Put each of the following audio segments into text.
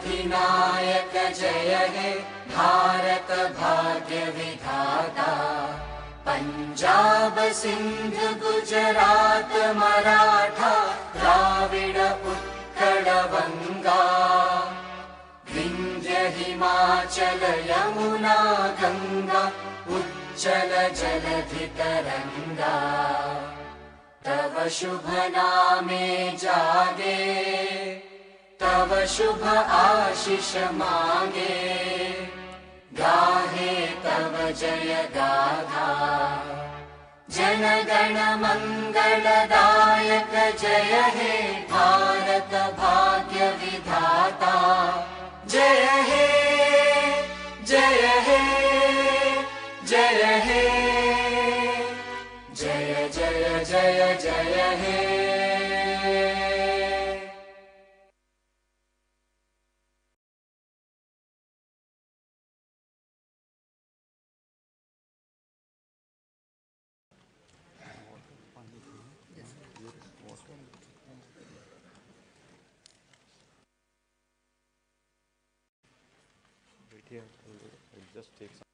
सिद्धिनायक जय हे भारत भाग्य विधाता। पंजाब सिंध गुजरात मराठा द्राविड उत्कल बंगा। विंध्य हिमाचल यमुना गंगा उच्चल जलधि तरंगा। तव शुभ नामे जागे तव शुभ आशीष मांगे। गाहे तव जय गाथा जन गण मंगलदायक जय हे भारत भाग्य विधाता। जय हे जय हे जय हे जय जय जय जय हे। Just take some.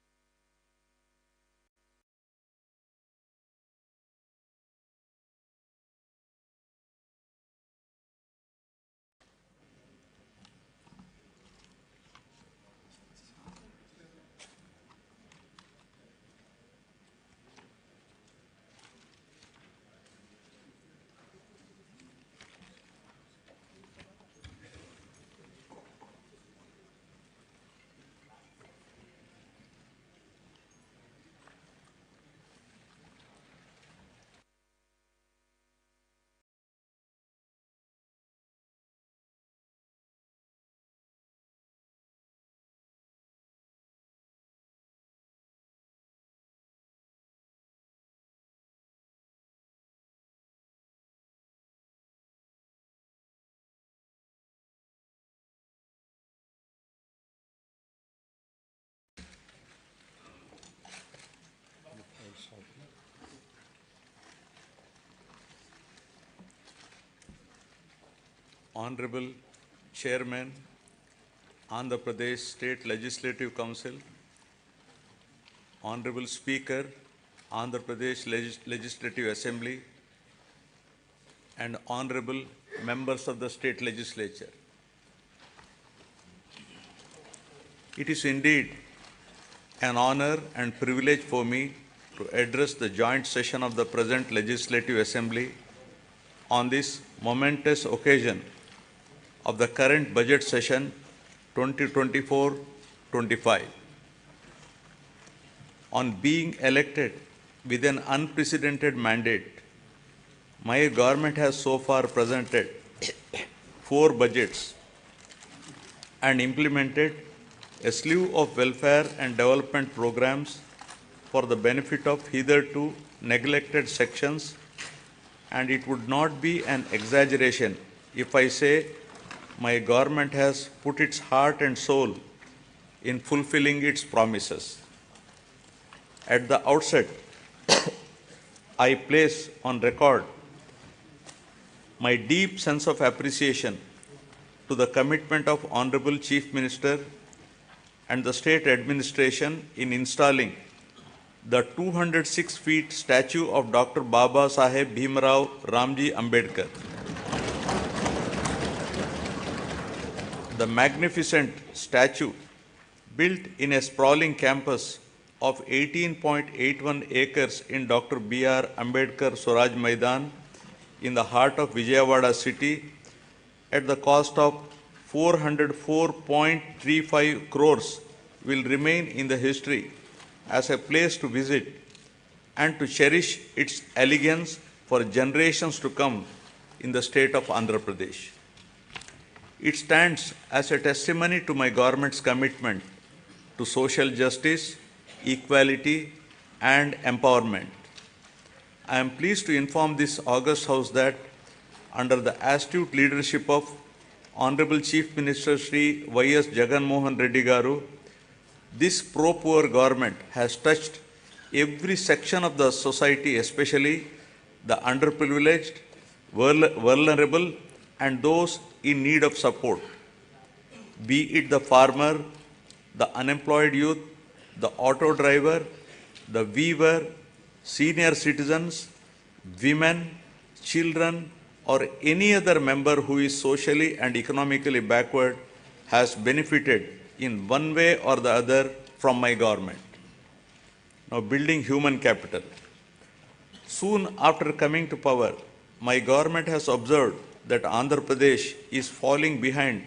Honorable Chairman, Andhra Pradesh State Legislative Council, Honorable Speaker, Andhra Pradesh Legislative Assembly, and Honorable Members of the State Legislature. It is indeed an honor and privilege for me to address the joint session of the present Legislative Assembly on this momentous occasion of the current budget session 2024-25. On being elected with an unprecedented mandate, my government has so far presented 4 budgets and implemented a slew of welfare and development programs for the benefit of hitherto neglected sections, and it would not be an exaggeration if I say my government has put its heart and soul in fulfilling its promises. At the outset, I place on record my deep sense of appreciation to the commitment of Honorable Chief Minister and the State Administration in installing the 206 feet statue of Dr. Baba Saheb Bhimrao Ramji Ambedkar. The magnificent statue, built in a sprawling campus of 18.81 acres in Dr. B.R. Ambedkar Swaraj Maidan in the heart of Vijayawada city, at the cost of 404.35 crores, will remain in the history as a place to visit and to cherish its elegance for generations to come in the state of Andhra Pradesh. It stands as a testimony to my government's commitment to social justice, equality, and empowerment. I am pleased to inform this august House that under the astute leadership of Honorable Chief Minister Shri Y.S. Jagan Reddy Garu, this pro-poor government has touched every section of the society, especially the underprivileged, vulnerable, and those in need of support. be it the farmer, the unemployed youth, the auto driver, the weaver, senior citizens, women, children, or any other member who is socially and economically backward has benefited in one way or the other from my government. Now, building human capital. Soon after coming to power, my government has observed that Andhra Pradesh is falling behind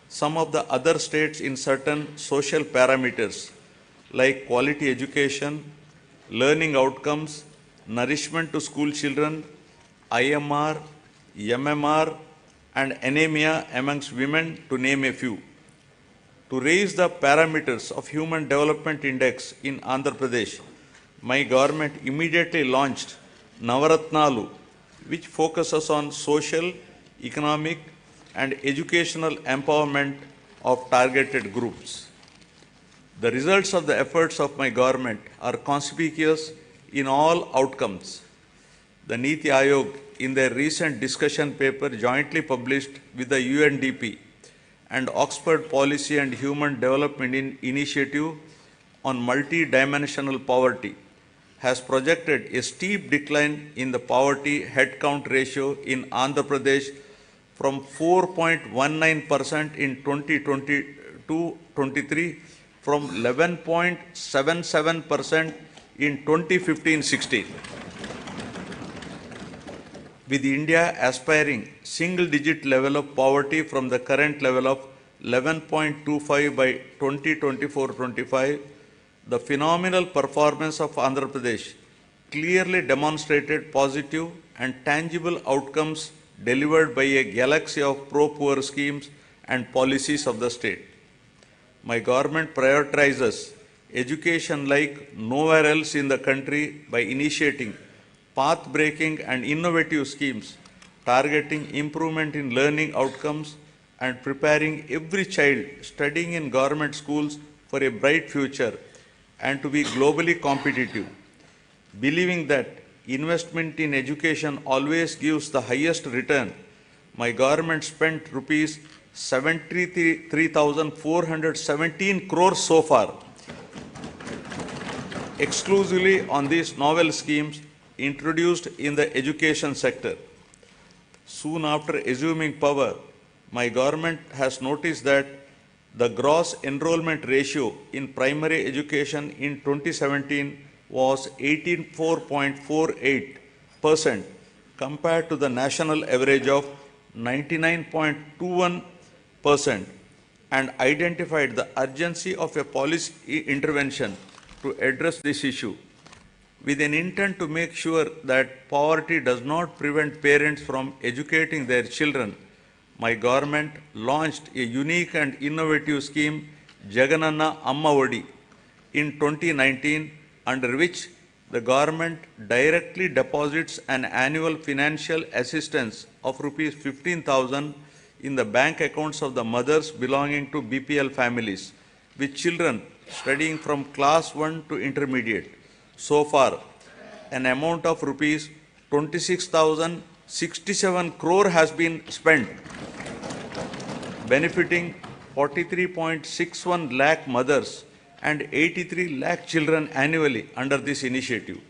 some of the other states in certain social parameters like quality education, learning outcomes, nourishment to school children, IMR, MMR, and anemia amongst women, to name a few. To raise the parameters of Human Development Index in Andhra Pradesh, my government immediately launched Navaratnalu, which focuses on social, economic, and educational empowerment of targeted groups. The results of the efforts of my government are conspicuous in all outcomes. The Niti Aayog, in their recent discussion paper jointly published with the UNDP and Oxford Policy and Human Development Initiative on multi-dimensional poverty, has projected a steep decline in the poverty headcount ratio in Andhra Pradesh from 4.19% in 2022-23 from 11.77% in 2015-16. With India aspiring single-digit level of poverty from the current level of 11.25 by 2024-25, the phenomenal performance of Andhra Pradesh clearly demonstrated positive and tangible outcomes delivered by a galaxy of pro-poor schemes and policies of the state. My government prioritizes education like nowhere else in the country by initiating path-breaking and innovative schemes targeting improvement in learning outcomes and preparing every child studying in government schools for a bright future and to be globally competitive. Believing that investment in education always gives the highest return, my government spent rupees 73,417 crores so far exclusively on these novel schemes introduced in the education sector. Soon after assuming power, my government has noticed that the gross enrollment ratio in primary education in 2017 was 84.48% compared to the national average of 99.21% and identified the urgency of a policy intervention to address this issue. With an intent to make sure that poverty does not prevent parents from educating their children, my government launched a unique and innovative scheme, Jagan Amma Odi, in 2019, under which the government directly deposits an annual financial assistance of rupees 15,000 in the bank accounts of the mothers belonging to BPL families, with children studying from class 1 to intermediate. So far, an amount of rupees 26,067 crore has been spent, benefiting 43.61 lakh mothers and 83 lakh children annually under this initiative.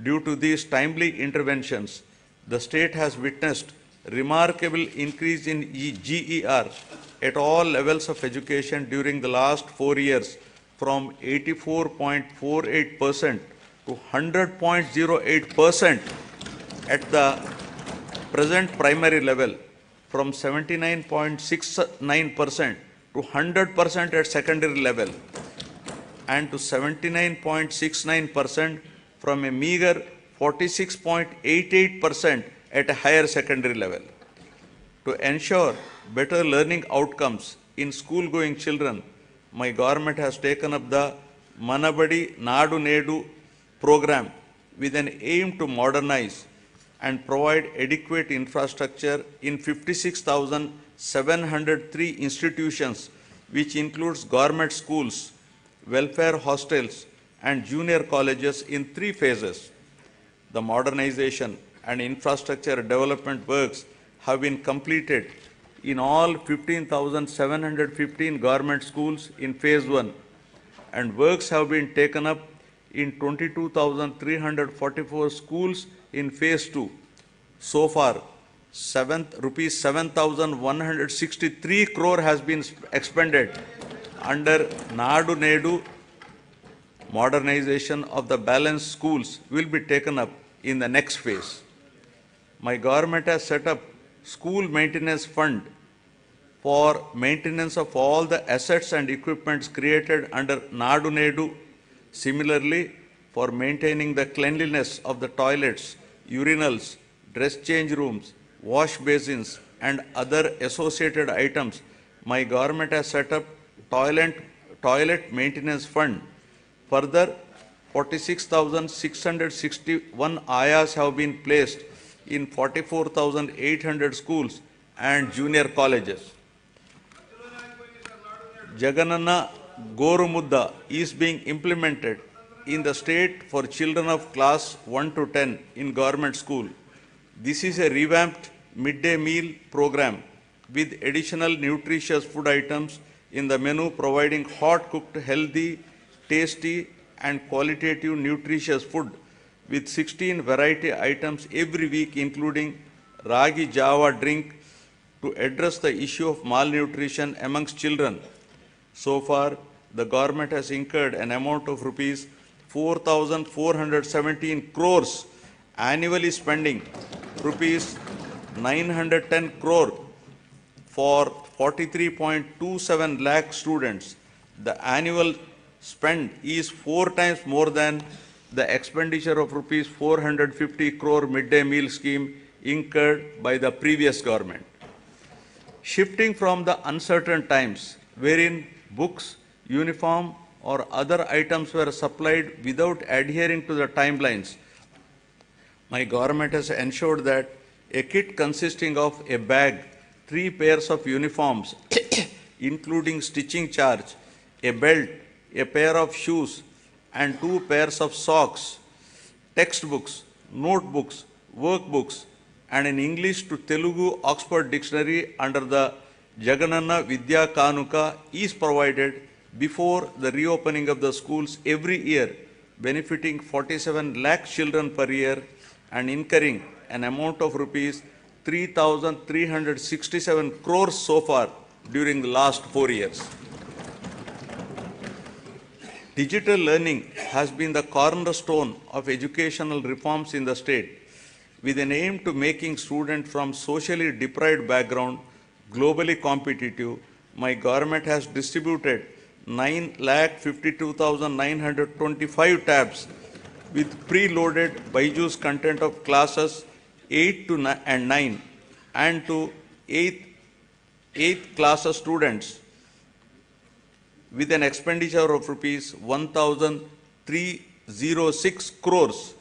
Due to these timely interventions, the state has witnessed remarkable increase in GER at all levels of education during the last 4 years, from 84.48% to 100.08% at the present primary level, from 79.69% to 100% at secondary level, and to 79.69% from a meager 46.88% at a higher secondary level. To ensure better learning outcomes in school-going children, my government has taken up the Manabadi Nadu Nedu program with an aim to modernize and provide adequate infrastructure in 56,703 institutions, which includes government schools, welfare hostels, and junior colleges in 3 phases. The modernization and infrastructure development works have been completed in all 15,715 government schools in phase 1, and works have been taken up in 22,344 schools in phase 2. So far, rupees 7,163 crore has been expended under Nadu Nedu. Modernization of the balanced schools will be taken up in the next phase. My government has set up school maintenance fund for maintenance of all the assets and equipments created under Nadu Nedu. Similarly, for maintaining the cleanliness of the toilets, urinals, dress change rooms, wash basins and other associated items, my government has set up toilet maintenance fund. Further, 46,661 ayahs have been placed in 44,800 schools and junior colleges. Jaganana Gorumudda is being implemented in the state for children of class 1 to 10 in government school. This is a revamped midday meal program with additional nutritious food items in the menu, providing hot cooked, healthy, tasty and qualitative nutritious food with 16 variety items every week, including Ragi Java drink to address the issue of malnutrition amongst children. So far, the government has incurred an amount of rupees 4,417 crores, annually spending rupees 910 crore for 43.27 lakh students. The annual spend is 4 times more than the expenditure of rupees 450 crore midday meal scheme incurred by the previous government. Shifting from the uncertain times wherein books, uniform or other items were supplied without adhering to the timelines, my government has ensured that a kit consisting of a bag, 3 pairs of uniforms, including stitching charge, a belt, a pair of shoes, and 2 pairs of socks, textbooks, notebooks, workbooks, and an English to Telugu Oxford Dictionary under the Jaganana Vidya Kanuka is provided before the reopening of the schools every year, benefiting 47 lakh children per year and incurring an amount of rupees 3,367 crores so far during the last 4 years. Digital learning has been the cornerstone of educational reforms in the state, with an aim to making students from socially deprived background globally competitive. My government has distributed 9,52,925 tabs with preloaded Byju's content of classes 8 to 9 and to 8th class students with an expenditure of rupees 1,306 crores.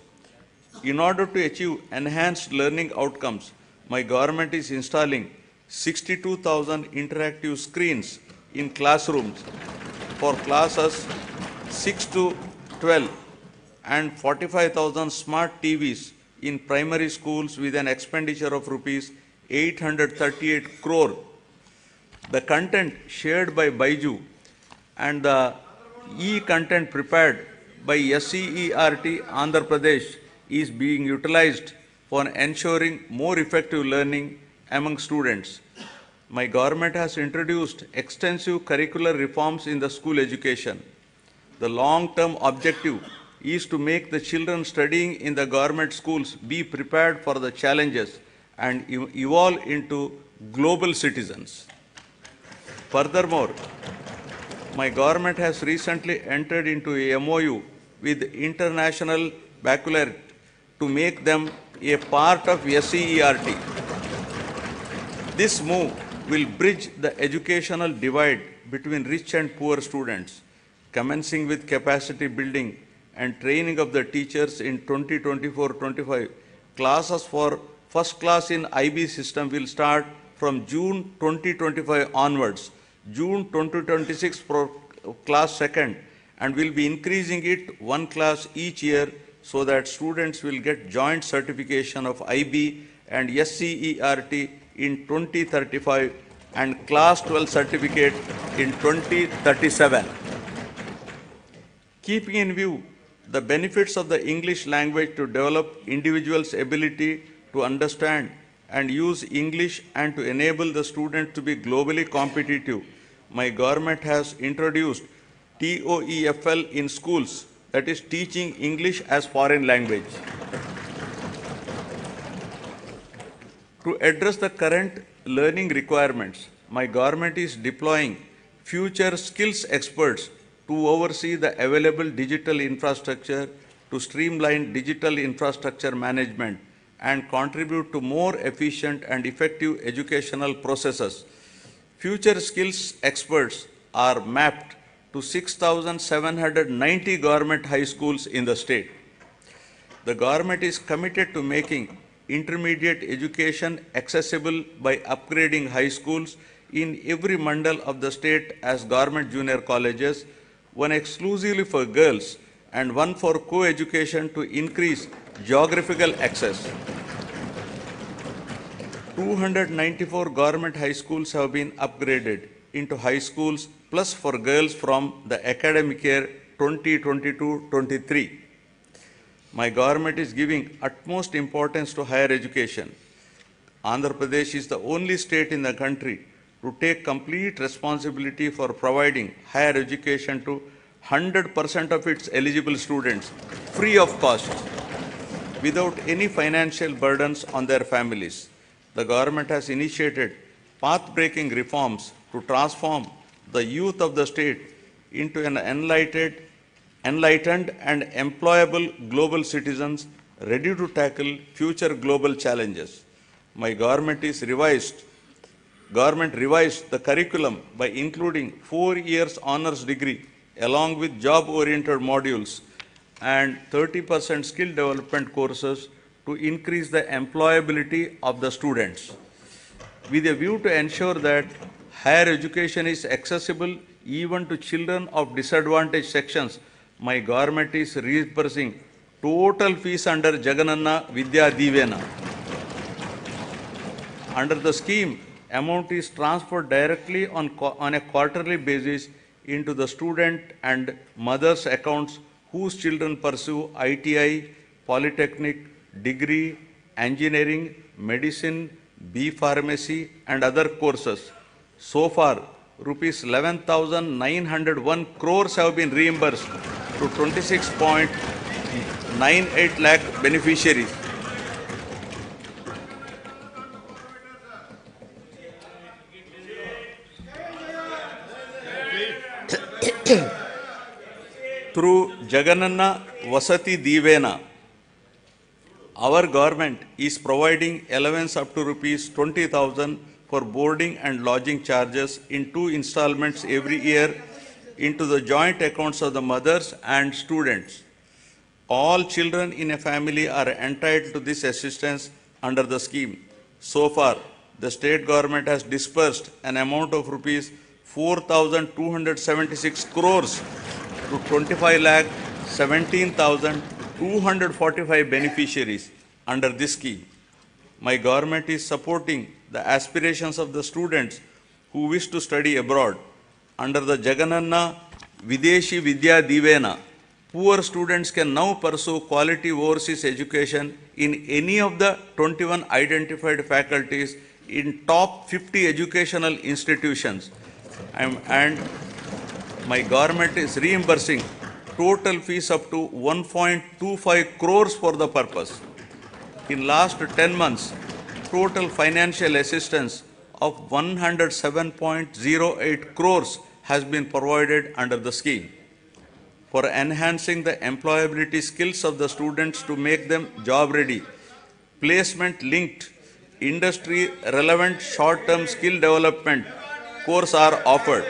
In order to achieve enhanced learning outcomes, my government is installing 62,000 interactive screens in classrooms for classes 6 to 12 and 45,000 smart TVs in primary schools with an expenditure of rupees 838 crore. The content shared by Byju and the e-content prepared by SCERT Andhra Pradesh is being utilized for ensuring more effective learning among students. My government has introduced extensive curricular reforms in the school education. The long-term objective is to make the children studying in the government schools be prepared for the challenges and evolve into global citizens. Furthermore, my government has recently entered into a MOU with International Baccalaureate to make them a part of SCERT. This move will bridge the educational divide between rich and poor students, commencing with capacity building and training of the teachers in 2024-25. Classes for first class in IB system will start from June 2025 onwards, June 2026 for class second, and will be increasing it 1 class each year so that students will get joint certification of IB and SCERT in 2035 and Class 12 certificate in 2037. Keeping in view the benefits of the English language to develop individuals' ability to understand and use English and to enable the student to be globally competitive, my government has introduced TOEFL in schools, that is teaching English as foreign language. To address the current learning requirements, my government is deploying future skills experts to oversee the available digital infrastructure, to streamline digital infrastructure management and contribute to more efficient and effective educational processes. Future skills experts are mapped to 6,790 government high schools in the state. The government is committed to making intermediate education accessible by upgrading high schools in every mandal of the state as government junior colleges, one exclusively for girls and one for co-education to increase geographical access. 294 government high schools have been upgraded into high schools plus for girls from the academic year 2022-23. My government is giving utmost importance to higher education. Andhra Pradesh is the only state in the country to take complete responsibility for providing higher education to 100% of its eligible students, free of cost, without any financial burdens on their families. The government has initiated path-breaking reforms to transform the youth of the state into an enlightened and employable global citizens ready to tackle future global challenges. My government revised the curriculum by including 4 years honors degree along with job-oriented modules and 30% skill development courses to increase the employability of the students. With a view to ensure that higher education is accessible even to children of disadvantaged sections, my government is reimbursing total fees under Jagananna Vidya Divena. Under the scheme, amount is transferred directly on a quarterly basis into the student and mother's accounts whose children pursue ITI, polytechnic, degree, engineering, medicine, B pharmacy and other courses. So far, rupees 11,901 crores have been reimbursed to 26.98 lakh beneficiaries. Through Jagananna Vasati Divena, our government is providing allowance up to rupees 20,000 for boarding and lodging charges in 2 installments every year into the joint accounts of the mothers and students. All children in a family are entitled to this assistance under the scheme. So far, the state government has disbursed an amount of rupees 4,276 crores to 25,17,245 beneficiaries under this scheme. My government is supporting the aspirations of the students who wish to study abroad. Under the Jagananna Videshi Vidya Divena, poor students can now pursue quality overseas education in any of the 21 identified faculties in top 50 educational institutions. And my government is reimbursing total fees up to 1.25 crores for the purpose. In last 10 months, total financial assistance of 107.08 crores has been provided under the scheme. For enhancing the employability skills of the students to make them job ready, placement-linked, industry-relevant short-term skill development courses are offered.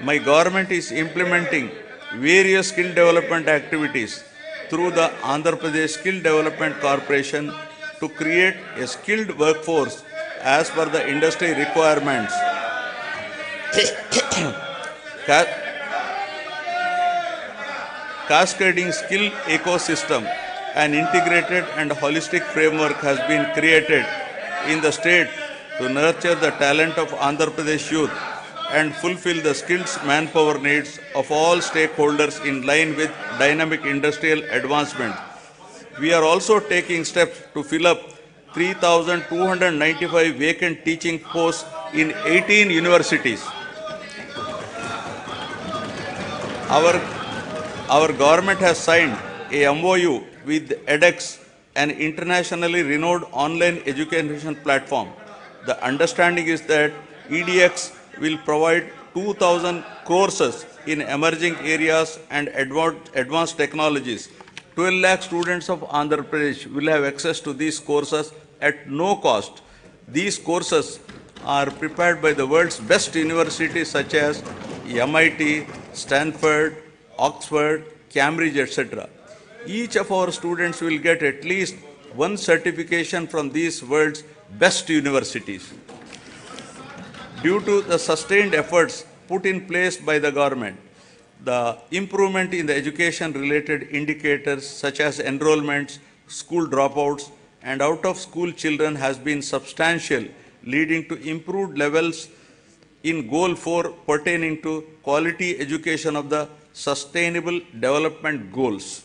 My government is implementing various skill development activities through the Andhra Pradesh Skill Development Corporation to create a skilled workforce as per the industry requirements. Cascading skill ecosystem, an integrated and holistic framework has been created in the state to nurture the talent of Andhra Pradesh youth and fulfill the skills manpower needs of all stakeholders in line with dynamic industrial advancement. We are also taking steps to fill up 3,295 vacant teaching posts in 18 universities. Our government has signed a MOU with edX, an internationally renowned online education platform. The understanding is that EDX will provide 2,000 courses in emerging areas and advanced technologies. 12 lakh students of Andhra Pradesh will have access to these courses at no cost. These courses are prepared by the world's best universities such as MIT, Stanford, Oxford, Cambridge, etc. Each of our students will get at least one certification from these world's best universities. Due to the sustained efforts put in place by the government, the improvement in the education-related indicators such as enrollments, school dropouts, and out-of-school children has been substantial, leading to improved levels in Goal 4 pertaining to quality education of the Sustainable Development Goals.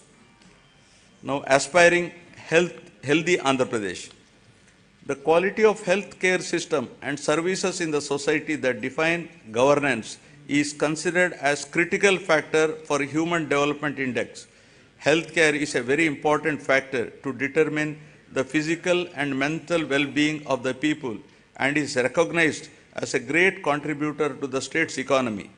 Now, aspiring healthy Andhra Pradesh. The quality of healthcare system and services in the society that define governance is considered as critical factor for Human Development Index. Healthcare is a very important factor to determine the physical and mental well-being of the people and is recognized as a great contributor to the state's economy.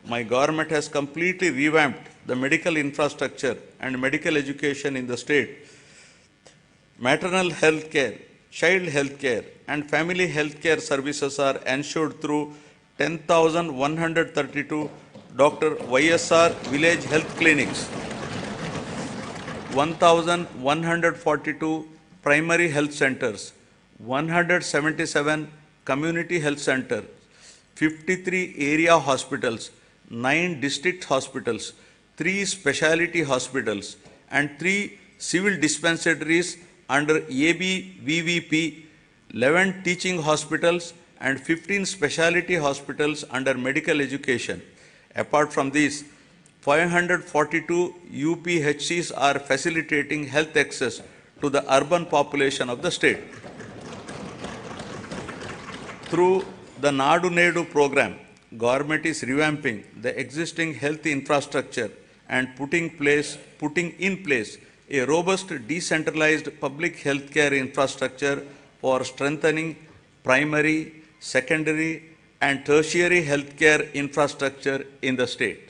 My government has completely revamped the medical infrastructure and medical education in the state. Maternal health care, child health care, and family health care services are ensured through 10,132 Dr. YSR village health clinics, 1,142 primary health centers, 177 community health centers, 53 area hospitals, 9 district hospitals, 3 specialty hospitals, and 3 civil dispensaries under ABVVP, 11 teaching hospitals, and 15 specialty hospitals under medical education. Apart from these, 542 UPHCs are facilitating health access to the urban population of the state. Through the Nadu Nedu program, government is revamping the existing health infrastructure and putting in place a robust decentralized public healthcare infrastructure for strengthening primary, secondary, and tertiary healthcare infrastructure in the state.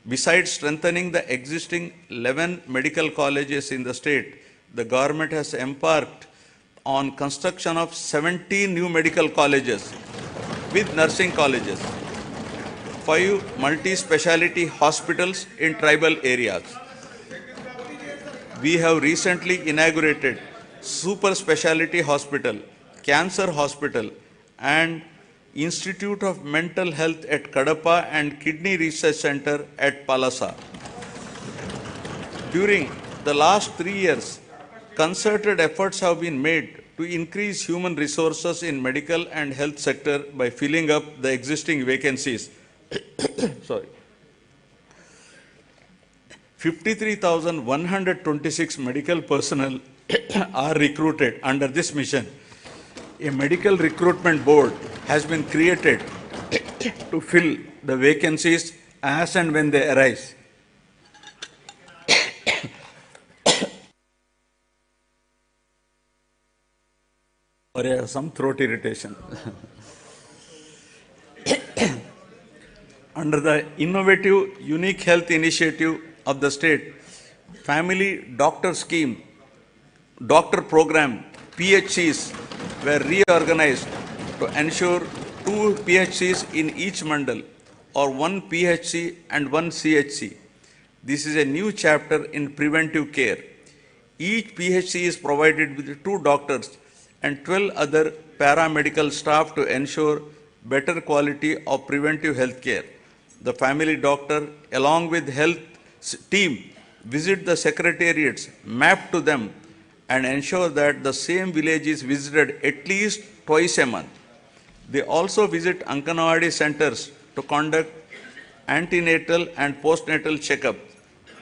Besides strengthening the existing 11 medical colleges in the state, the government has embarked on construction of 17 new medical colleges with nursing colleges, 5 multi-speciality hospitals in tribal areas. We have recently inaugurated super speciality hospital, cancer hospital, and Institute of Mental Health at Kadapa and Kidney Research Center at Palasa. During the last 3 years, concerted efforts have been made to increase human resources in medical and health sector by filling up the existing vacancies. Sorry. 53,126 medical personnel are recruited under this mission. A medical recruitment board has been created to fill the vacancies as and when they arise. Or I have some throat irritation. Under the innovative unique health initiative of the state, family doctor scheme, doctor program, PHCs were reorganized to ensure 2 PHCs in each mandal or 1 PHC and 1 CHC. This is a new chapter in preventive care. Each PHC is provided with 2 doctors and 12 other paramedical staff to ensure better quality of preventive health care. The family doctor, along with health team, visit the secretariats mapped to them and ensure that the same village is visited at least twice a month. They also visit Anganwadi centers to conduct antenatal and postnatal checkup.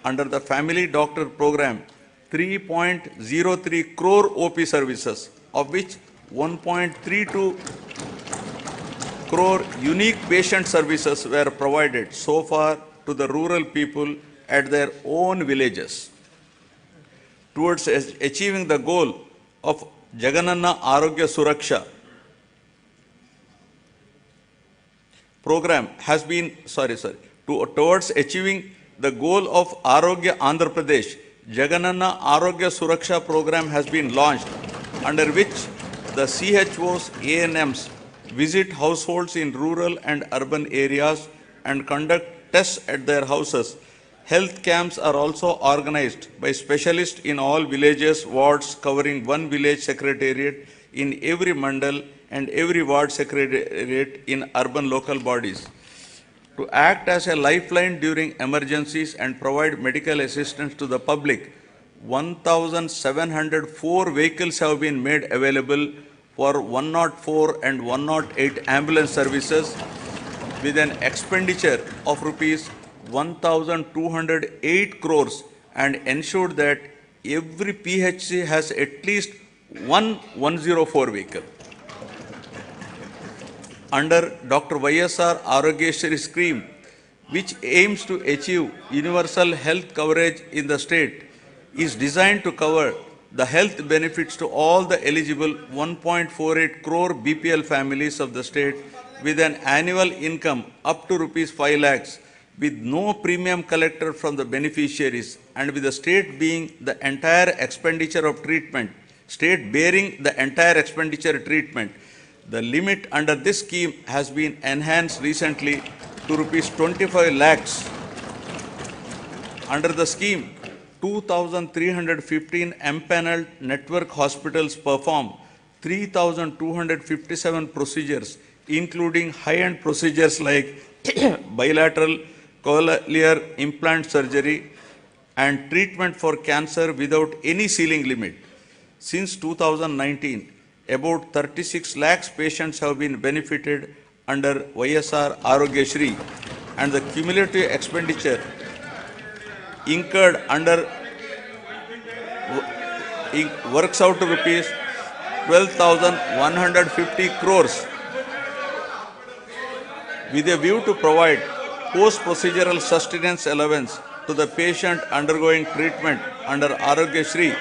Under the family doctor program, 3.03 crore OP services, of which 1.32 crore unique patient services were provided so far to the rural people at their own villages. Towards achieving the goal of Jagananna Arogya Suraksha program has been, towards achieving the goal of Arogya Andhra Pradesh, Jagananna Arogya Suraksha program has been launched, under which the CHOs, ANMs visit households in rural and urban areas and conduct tests at their houses. Health camps are also organized by specialists in all villages, wards, covering one village secretariat in every mandal and every ward secretariat in urban local bodies. To act as a lifeline during emergencies and provide medical assistance to the public, 1,704 vehicles have been made available for 104 and 108 ambulance services with an expenditure of rupees 1,208 crores and ensured that every PHC has at least one 104 vehicle. Under Dr. YSR Arogya Shri scheme, which aims to achieve universal health coverage in the state, is designed to cover the health benefits to all the eligible 1.48 crore BPL families of the state with an annual income up to rupees 5 lakhs, with no premium collected from the beneficiaries, and with the state being the entire expenditure of treatment, state bearing the entire expenditure treatment. The limit under this scheme has been enhanced recently to rupees 25 lakhs. Under the scheme, 2,315 empaneled network hospitals perform 3,257 procedures, including high-end procedures like bilateral cochlear implant surgery and treatment for cancer without any ceiling limit. Since 2019, about 36 lakhs patients have been benefited under YSR Arogya Shri, and the cumulative expenditure incurred under works out to rupees 12,150 crores, with a view to provide post-procedural sustenance allowance to the patient undergoing treatment under Arogya Shri,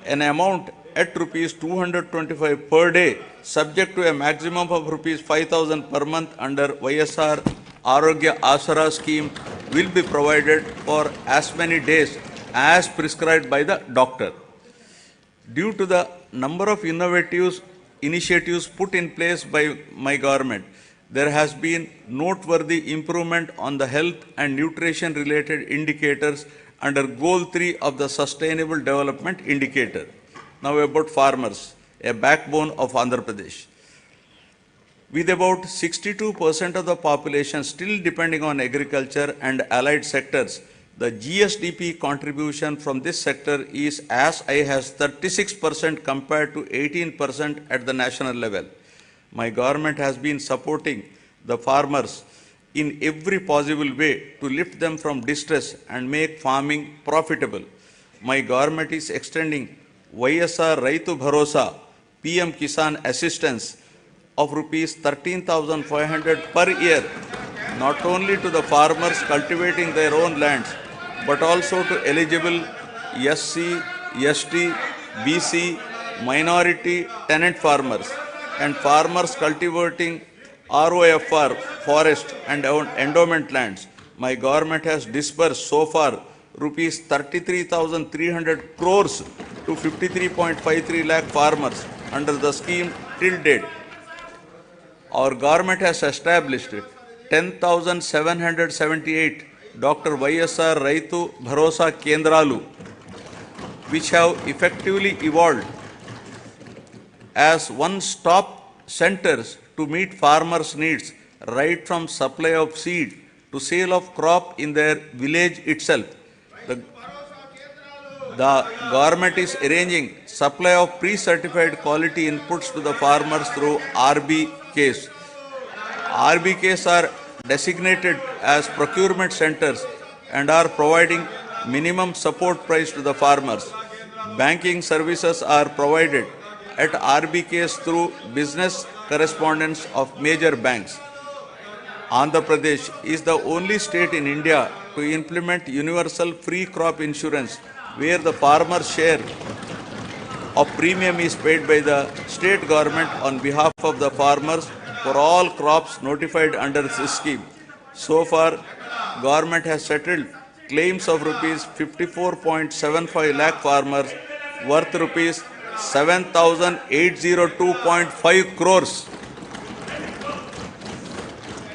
an amount at rupees 225 per day, subject to a maximum of rupees 5,000 per month under YSR Arogya Asara scheme, will be provided for as many days as prescribed by the doctor. Due to the number of innovative initiatives put in place by my government, there has been noteworthy improvement on the health and nutrition related indicators under Goal 3 of the Sustainable Development Indicator. Now about farmers, a backbone of Andhra Pradesh. With about 62% of the population still depending on agriculture and allied sectors, the GSDP contribution from this sector is as high as 36% compared to 18% at the national level. My government has been supporting the farmers in every possible way to lift them from distress and make farming profitable. My government is extending YSR Raitu Bharosa PM Kisan assistance of rupees 13,500 per year, not only to the farmers cultivating their own lands, but also to eligible SC, ST, BC, minority tenant farmers and farmers cultivating ROFR, forest and endowment lands. My government has disbursed so far rupees 33,300 crores to 53.53 lakh farmers under the scheme till date. Our government has established 10,778 Dr. YSR Raitu Bharosa Kendralu, which have effectively evolved as one-stop centers to meet farmers' needs, right from supply of seed to sale of crop in their village itself. The government is arranging supply of pre-certified quality inputs to the farmers through RBKs. RBKs are designated as procurement centers and are providing minimum support price to the farmers. Banking services are provided at RBKs through business correspondents of major banks. Andhra Pradesh is the only state in India to implement universal free crop insurance, where the farmer's share of premium is paid by the state government on behalf of the farmers for all crops notified under this scheme. So far, government has settled claims of rupees 54.75 lakh farmers worth rupees 7,802.5 crores.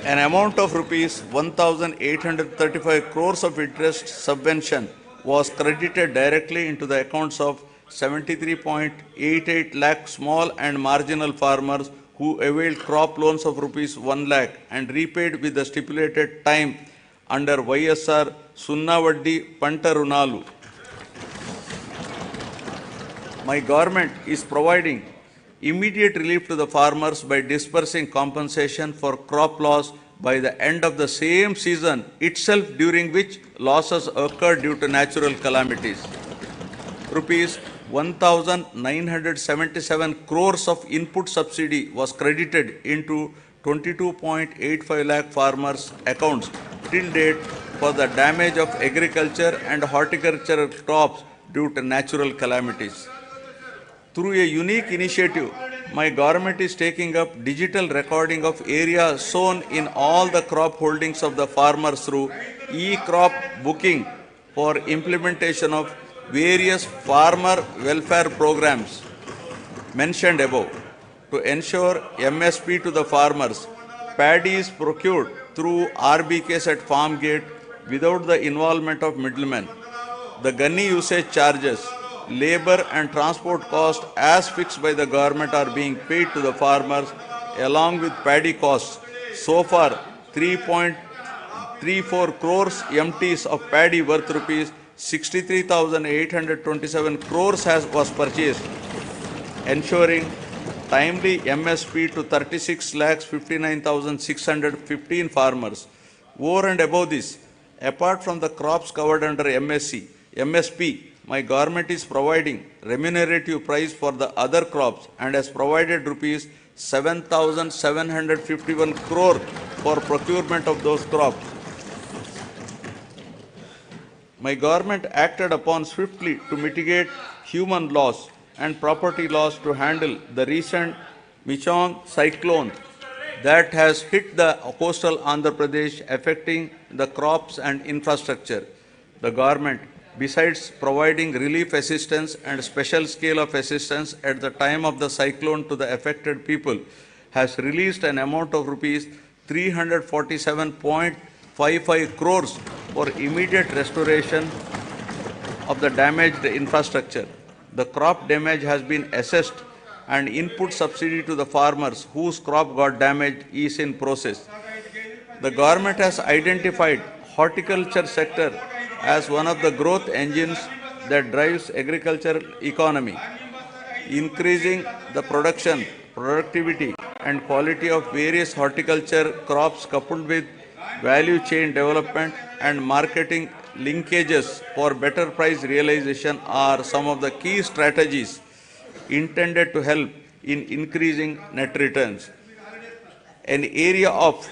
An amount of rupees 1,835 crores of interest subvention was credited directly into the accounts of 73.88 lakh small and marginal farmers who availed crop loans of rupees 1 lakh and repaid with the stipulated time under YSR Sunnavaddi Panta Runalu. My government is providing immediate relief to the farmers by disbursing compensation for crop loss by the end of the same season itself, during which losses occurred due to natural calamities. Rupees 1,977 crores of input subsidy was credited into 22.85 lakh farmers' accounts till date for the damage of agriculture and horticultural crops due to natural calamities. Through a unique initiative, my government is taking up digital recording of area sown in all the crop holdings of the farmers through e-crop booking for implementation of various farmer welfare programs mentioned above. To ensure MSP to the farmers, paddy is procured through RBKs at farm gate without the involvement of middlemen. The gunny usage charges, labor and transport costs as fixed by the government are being paid to the farmers along with paddy costs. So far, 3.34 crores MTs of paddy worth rupees 63,827 crores was purchased, ensuring timely MSP to 36,59,615 farmers. Over and above this, apart from the crops covered under MSP, my government is providing remunerative price for the other crops and has provided rupees 7,751 crore for procurement of those crops. My government acted upon swiftly to mitigate human loss and property loss to handle the recent Michong cyclone that has hit the coastal Andhra Pradesh, affecting the crops and infrastructure. The government, besides providing relief assistance and special scale of assistance at the time of the cyclone to the affected people, has released an amount of rupees 347.55 crores for immediate restoration of the damaged infrastructure. The crop damage has been assessed and input subsidy to the farmers whose crop got damaged is in process. The government has identified horticulture sector as one of the growth engines that drives agricultural economy, increasing the production, productivity and quality of various horticulture crops coupled with value chain development and marketing linkages for better price realization are some of the key strategies intended to help in increasing net returns. An area of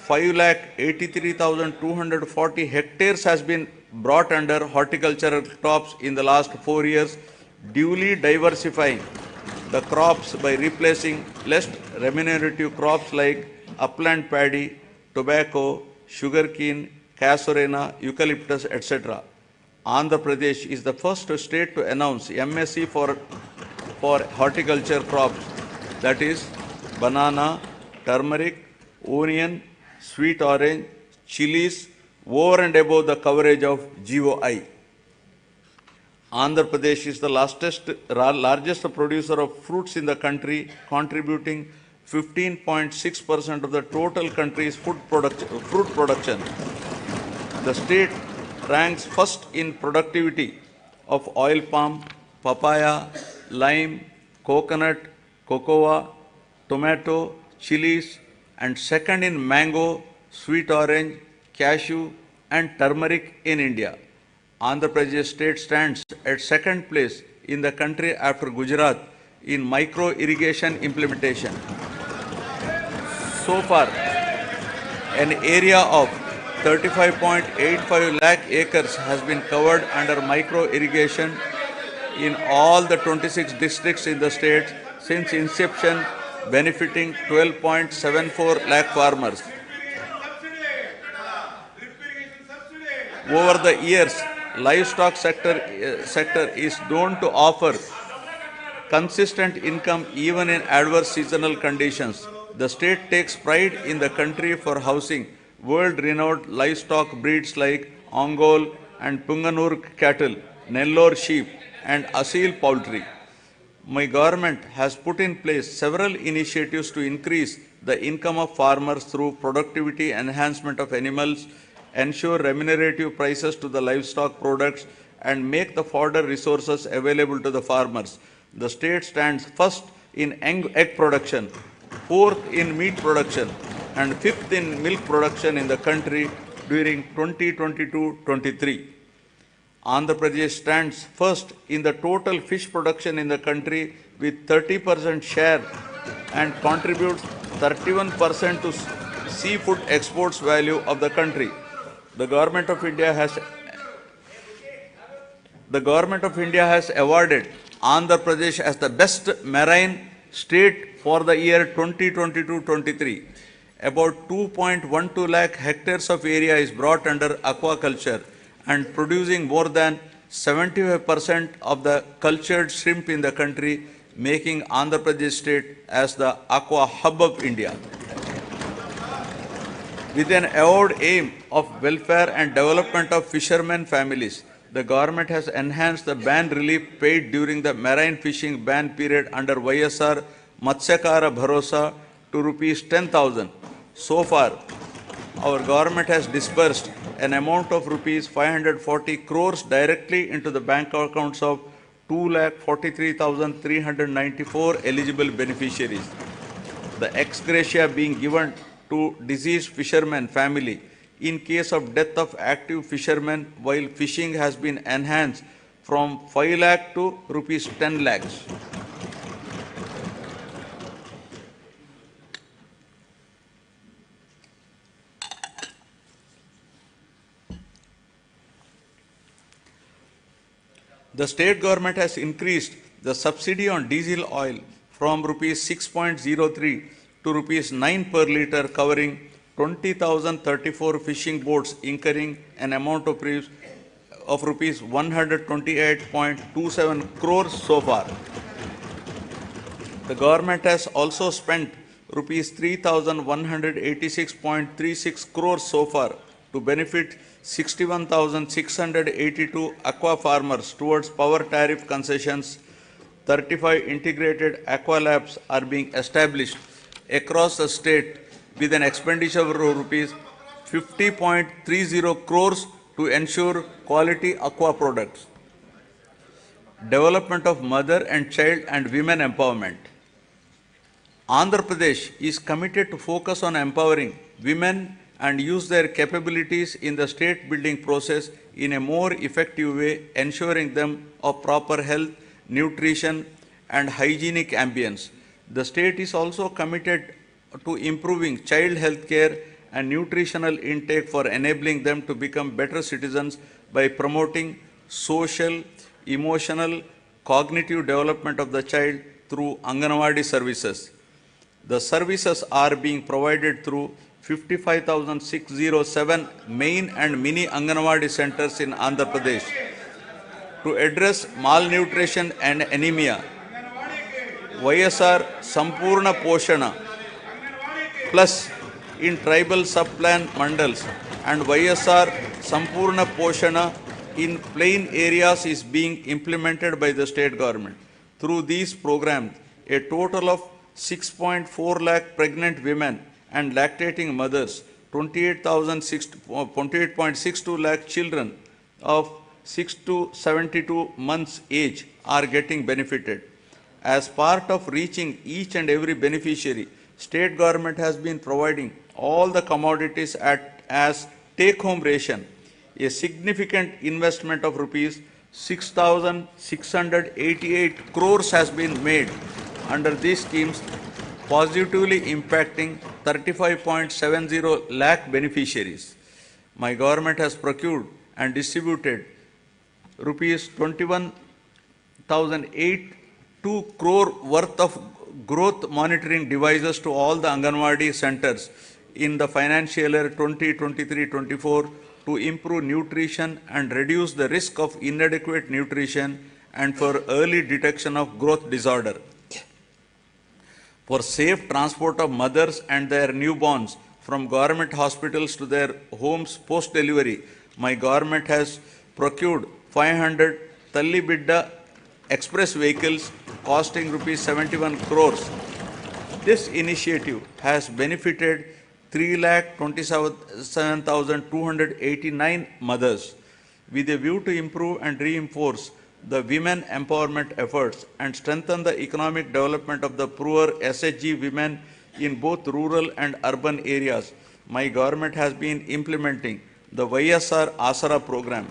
5,83,240 hectares has been brought under horticultural crops in the last 4 years, duly diversifying the crops by replacing less remunerative crops like upland paddy, tobacco, sugarcane, casorena, eucalyptus, etc. Andhra Pradesh is the first state to announce MSc for horticulture crops, that is banana, turmeric, onion, sweet orange, chilies, over and above the coverage of GOI. Andhra Pradesh is the largest producer of fruits in the country, contributing 15.6% of the total country's fruit production. The state ranks first in productivity of oil palm, papaya, lime, coconut, cocoa, tomato, chilies, and second in mango, sweet orange, cashew, and turmeric in India. Andhra Pradesh state stands at second place in the country after Gujarat in micro irrigation implementation. So far, an area of 35.85 lakh acres has been covered under micro irrigation in all the 26 districts in the state since inception, benefiting 12.74 lakh farmers. Over the years, livestock sector is known to offer consistent income even in adverse seasonal conditions. The state takes pride in the country for housing world-renowned livestock breeds like Ongole and Punganur cattle, Nellore sheep, and Asil poultry. My government has put in place several initiatives to increase the income of farmers through productivity enhancement of animals, ensure remunerative prices to the livestock products, and make the fodder resources available to the farmers. The state stands first in egg production, fourth in meat production, and fifth in milk production in the country during 2022-23. Andhra Pradesh stands first in the total fish production in the country with 30% share and contributes 31% to seafood exports value of the country. The Government of India has awarded Andhra Pradesh as the best marine state for the year 2022-23. About 2.12 lakh hectares of area is brought under aquaculture and producing more than 75% of the cultured shrimp in the country, making Andhra Pradesh state as the aqua hub of India. With an avowed aim of welfare and development of fishermen families, the government has enhanced the ban relief paid during the marine fishing ban period under YSR Matsyakara Bharosa to Rs 10,000. So far, our government has disbursed an amount of Rs 540 crores directly into the bank accounts of 2,43,394 eligible beneficiaries. The ex gratia being given to deceased fisherman family in case of death of active fishermen while fishing has been enhanced from 5 lakh to Rs 10 lakhs. The state government has increased the subsidy on diesel oil from Rs 6.03 to Rs 9 per litre, covering 20,034 fishing boats incurring an amount of Rs 128.27 crores so far. The government has also spent Rs 3,186.36 crores so far to benefit 61,682 aqua farmers towards power tariff concessions. 35 integrated aqua labs are being established across the state with an expenditure of Rs 50.30 crores to ensure quality aqua products. Development of mother and child and women empowerment. Andhra Pradesh is committed to focus on empowering women and use their capabilities in the state building process in a more effective way, ensuring them of proper health, nutrition, and hygienic ambience. The state is also committed to improving child health care and nutritional intake for enabling them to become better citizens by promoting social, emotional, cognitive development of the child through Anganwadi services. The services are being provided through 55,607 main and mini Anganwadi centers in Andhra Pradesh. To address malnutrition and anemia, YSR Sampurna Poshana Plus in tribal sub-plan mandals and YSR Sampurna Poshana in plain areas is being implemented by the state government. Through these programs, a total of 6.4 lakh pregnant women and lactating mothers, 28.62 lakh children of 6 to 72 months age are getting benefited. As part of reaching each and every beneficiary, state government has been providing all the commodities as take-home ration. A significant investment of rupees 6,688 crores has been made under these schemes, positively impacting 35.70 lakh beneficiaries. My government has procured and distributed rupees 21,082 crore worth of growth monitoring devices to all the Anganwadi centers in the financial year 2023-24 to improve nutrition and reduce the risk of inadequate nutrition and for early detection of growth disorder. For safe transport of mothers and their newborns from government hospitals to their homes post-delivery, my government has procured 500 Talli Bidda express vehicles costing rupees 71 crores. This initiative has benefited 3,27,289 mothers. With a view to improve and reinforce the women empowerment efforts and strengthen the economic development of the poor SHG women in both rural and urban areas, my government has been implementing the YSR Asara program.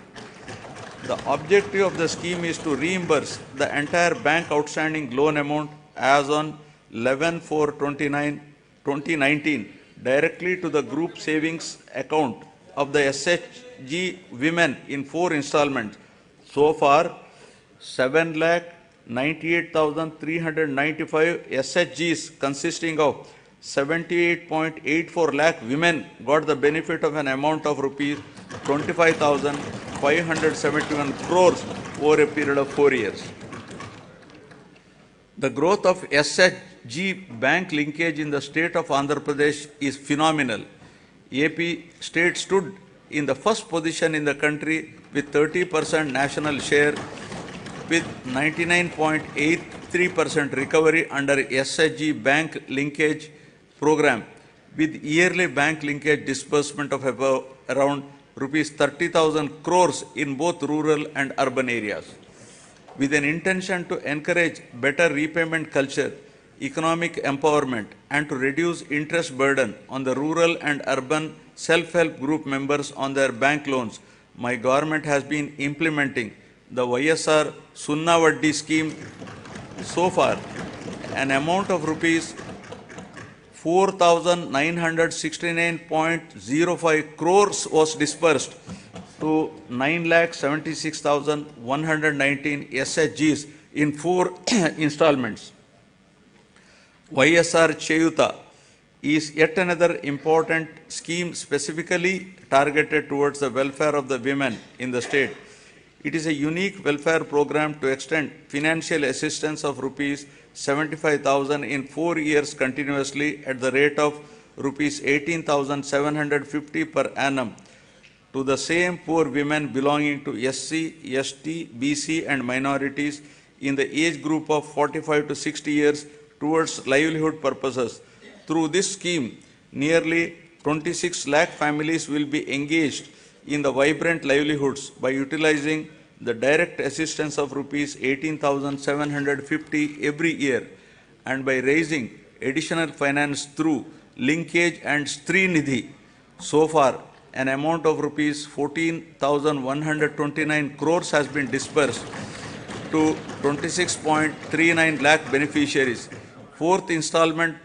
The objective of the scheme is to reimburse the entire bank outstanding loan amount as on 11/4/2019 directly to the group savings account of the SHG women in 4 installments. So far, 7,98,395 SHGs consisting of 78.84 lakh women got the benefit of an amount of rupees 25,571 crores over a period of 4 years. The growth of SHG bank linkage in the state of Andhra Pradesh is phenomenal. AP state stood in the first position in the country with 30% national share with 99.83% recovery under SHG bank linkage program with yearly bank linkage disbursement of about around rupees 30,000 crores in both rural and urban areas. With an intention to encourage better repayment culture, economic empowerment, and to reduce interest burden on the rural and urban self-help group members on their bank loans, my government has been implementing the YSR Sunna Vaddi scheme. So far, an amount of rupees 4,969.05 crores was disbursed to 9,76,119 SHGs in 4 installments. YSR Cheyuta is yet another important scheme specifically targeted towards the welfare of the women in the state. It is a unique welfare program to extend financial assistance of rupees 75,000 in 4 years continuously at the rate of rupees 18,750 per annum to the same poor women belonging to SC, ST, BC and minorities in the age group of 45 to 60 years towards livelihood purposes. Through this scheme, nearly 26 lakh families will be engaged in the vibrant livelihoods by utilizing the direct assistance of rupees 18,750 every year and by raising additional finance through linkage and Shri Nidhi. So far, an amount of rupees 14,129 crores has been disbursed to 26.39 lakh beneficiaries. 4th installment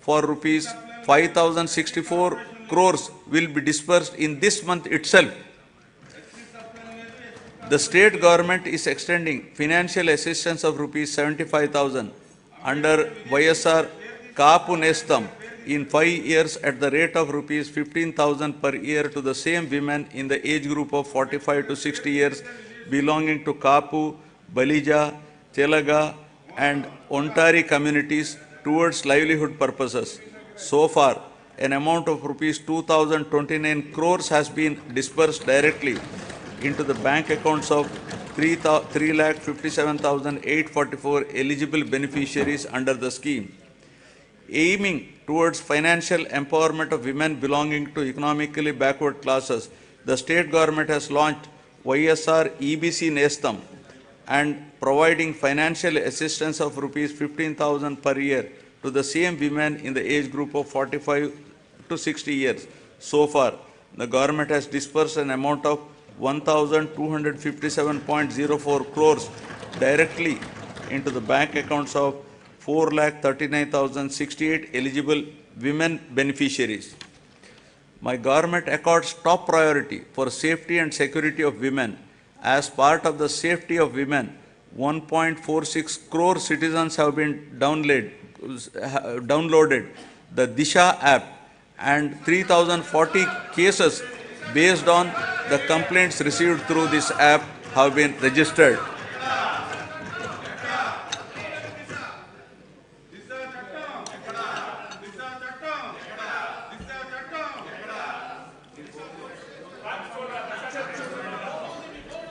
for rupees 5,064 crores will be disbursed in this month itself. The state government is extending financial assistance of rupees 75,000 under YSR Kaapu Nestam in 5 years at the rate of rupees 15,000 per year to the same women in the age group of 45 to 60 years belonging to Kaapu, Balija, Telaga and Ontari communities towards livelihood purposes. So far, an amount of rupees 2,029 crores has been disbursed directly into the bank accounts of 3,57,844 eligible beneficiaries under the scheme. Aiming towards financial empowerment of women belonging to economically backward classes, the state government has launched YSR EBC Nestam and providing financial assistance of rupees 15,000 per year to the same women in the age group of 45 to 60 years. So far, the government has disbursed an amount of 1,257.04 crores directly into the bank accounts of 4,39,068 eligible women beneficiaries. My government accords top priority for safety and security of women. As part of the safety of women, 1.46 crore citizens have been downloaded the Disha app, and 3,040 cases based on the complaints received through this app have been registered.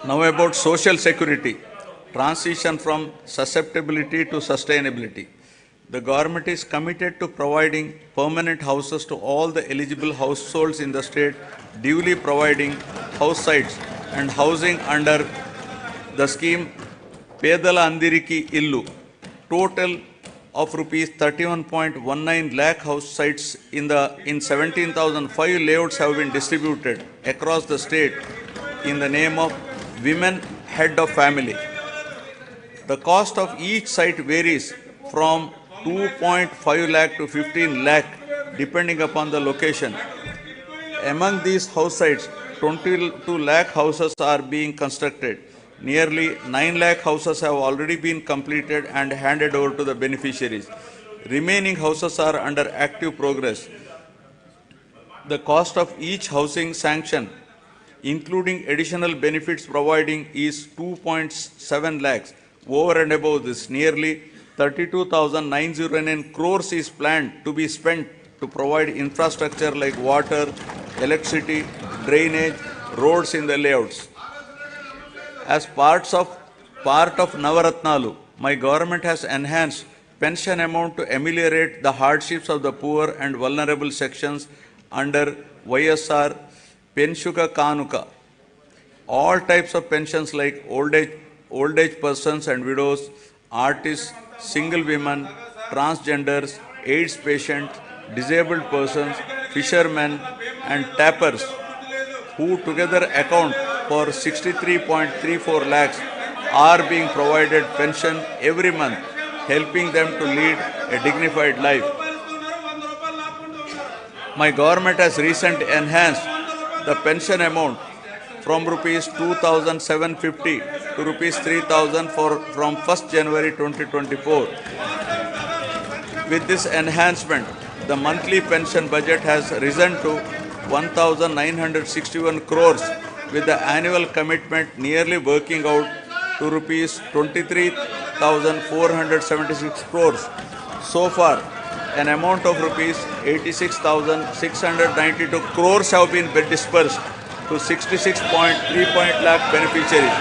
Now about social security, transition from susceptibility to sustainability. The government is committed to providing permanent houses to all the eligible households in the state, duly providing house sites and housing under the scheme Pedala Andiriki Illu. Total of rupees 31.19 lakh house sites in 17,005 layouts have been distributed across the state in the name of Women Head of Family. The cost of each site varies from 2.5 lakh to 15 lakh depending upon the location. Among these house sites, 22 lakh houses are being constructed. Nearly 9 lakh houses have already been completed and handed over to the beneficiaries. Remaining houses are under active progress. The cost of each housing sanction, including additional benefits providing, is 2.7 lakhs. Over and above this, nearly 32,909 crores is planned to be spent to provide infrastructure like water, electricity, drainage, roads in the layouts. As part of Navaratnalu, my government has enhanced pension amount to ameliorate the hardships of the poor and vulnerable sections under YSR Penshuka Kanuka. All types of pensions like old age persons and widows, artists, single women, transgenders, AIDS patients, disabled persons, fishermen and tappers, who together account for 63.34 lakhs, are being provided pension every month, helping them to lead a dignified life. My government has recently enhanced the pension amount from rupees 2,750 to rupees 3,000 from 1st January 2024. With this enhancement, the monthly pension budget has risen to 1,961 crores, with the annual commitment nearly working out to rupees 23,476 crores. So far, an amount of rupees 86,692 crores have been dispersed to 66.3 lakh beneficiaries.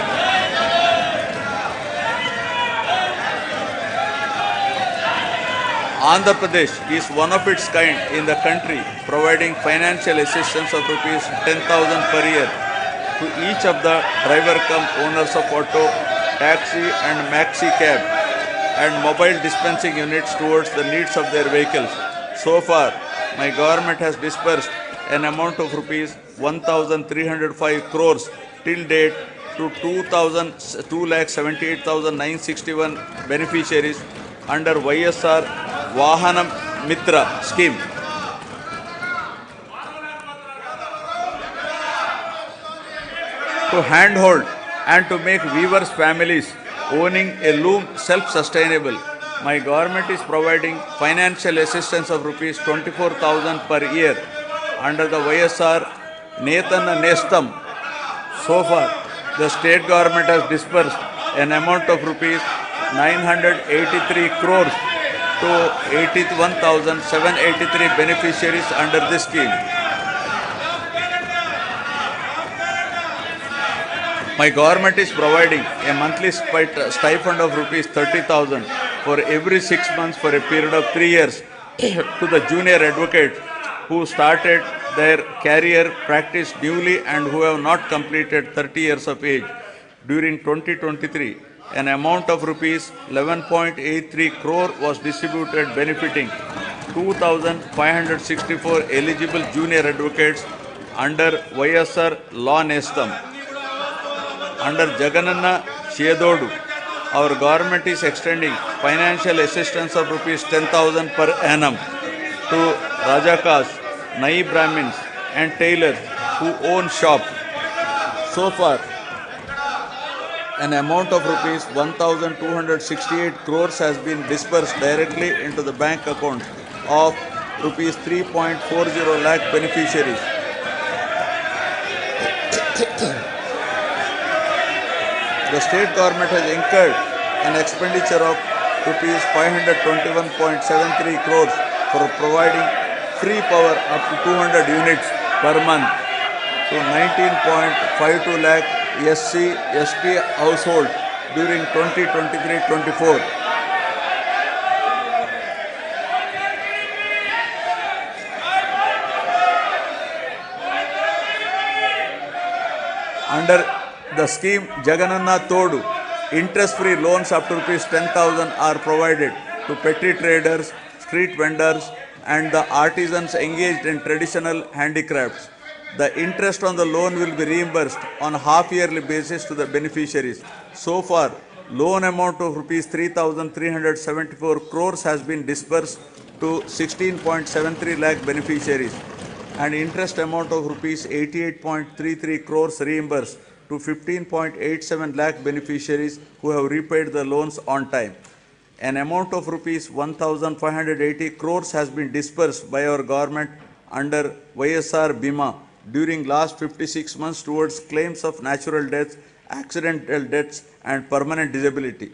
Andhra Pradesh is one of its kind in the country, providing financial assistance of rupees 10,000 per year to each of the driver cum owners of auto, taxi and maxi cab and mobile dispensing units towards the needs of their vehicles. So far, my government has disbursed an amount of rupees 1,305 crores till date to 2,78,961 beneficiaries under YSR Vahanam Mitra scheme. To handhold and to make weavers' families owning a loom self-sustainable, my government is providing financial assistance of rupees 24,000 per year under the YSR Netana Nestam. So far, the state government has disbursed an amount of rupees 983 crores to 81,783 beneficiaries under this scheme. My government is providing a monthly stipend of rupees 30,000 for every 6 months for a period of 3 years to the junior advocates who started their career practice newly and who have not completed 30 years of age. During 2023, an amount of rupees 11.83 crore was distributed benefiting 2,564 eligible junior advocates under YSR Law Nestam. Under Jagananna Chedodu, our government is extending financial assistance of rupees 10,000 per annum to Rajakas, Nai Brahmins and tailors who own shop. So far, an amount of rupees 1,268 crores has been disbursed directly into the bank account of rupees 3.40 lakh beneficiaries. The state government has incurred an expenditure of rupees 521.73 crores for providing free power up to 200 units per month to 19.52 lakh SC, ST households during 2023-24. Under the scheme Jagananna Todu, interest-free loans up to rupees 10,000 are provided to petty traders, street vendors and the artisans engaged in traditional handicrafts. The interest on the loan will be reimbursed on a half-yearly basis to the beneficiaries. So far, loan amount of rupees 3,374 crores has been disbursed to 16.73 lakh beneficiaries and interest amount of rupees 88.33 crores reimbursed to 15.87 lakh beneficiaries who have repaid the loans on time. An amount of rupees 1,580 crores has been disbursed by our government under YSR Bima during last 56 months towards claims of natural deaths, accidental deaths and permanent disability.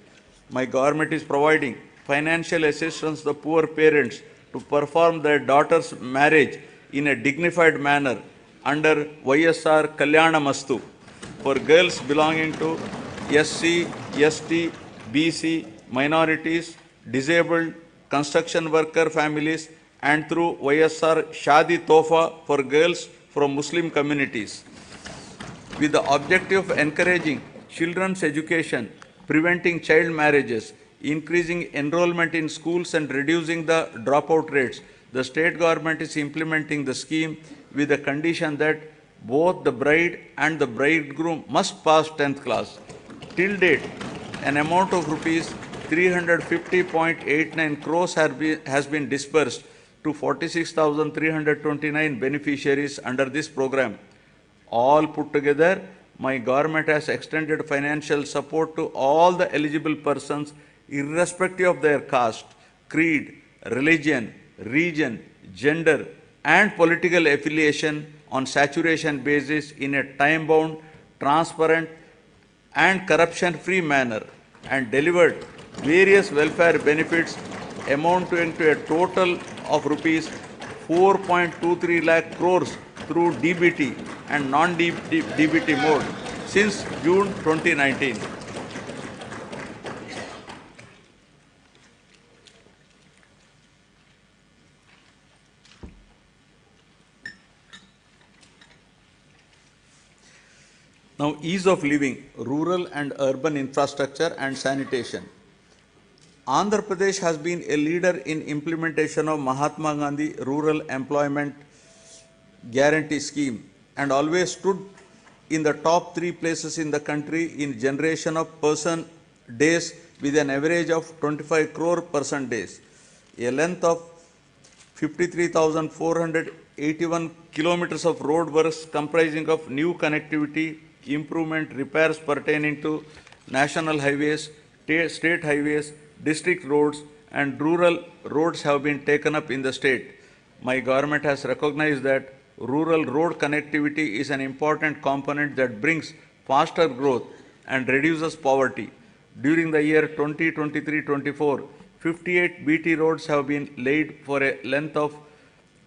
My government is providing financial assistance to the poor parents to perform their daughter's marriage in a dignified manner under YSR Kalyana Mastu for girls belonging to SC, ST, BC, minorities, disabled, construction worker families and through YSR Shadi Tofa for girls from Muslim communities. With the objective of encouraging children's education, preventing child marriages, increasing enrollment in schools and reducing the dropout rates, the state government is implementing the scheme with the condition that both the bride and the bridegroom must pass 10th class. Till date, an amount of rupees 350.89 crores has been disbursed to 46,329 beneficiaries under this program. All put together, my government has extended financial support to all the eligible persons irrespective of their caste, creed, religion, region, gender and political affiliation on saturation basis in a time-bound, transparent and corruption-free manner and delivered various welfare benefits amounting to a total of rupees 4.23 lakh crores through DBT and non-DBT mode since June 2019. Now, ease of living, rural and urban infrastructure and sanitation. Andhra Pradesh has been a leader in implementation of Mahatma Gandhi Rural Employment Guarantee Scheme and always stood in the top 3 places in the country in generation of person days with an average of 25 crore person days. A length of 53,481 kilometers of road works comprising of new connectivity, improvement, repairs pertaining to national highways, state highways, district roads and rural roads have been taken up in the state. My government has recognized that rural road connectivity is an important component that brings faster growth and reduces poverty. During the year 2023-24, 58 BT roads have been laid for a length of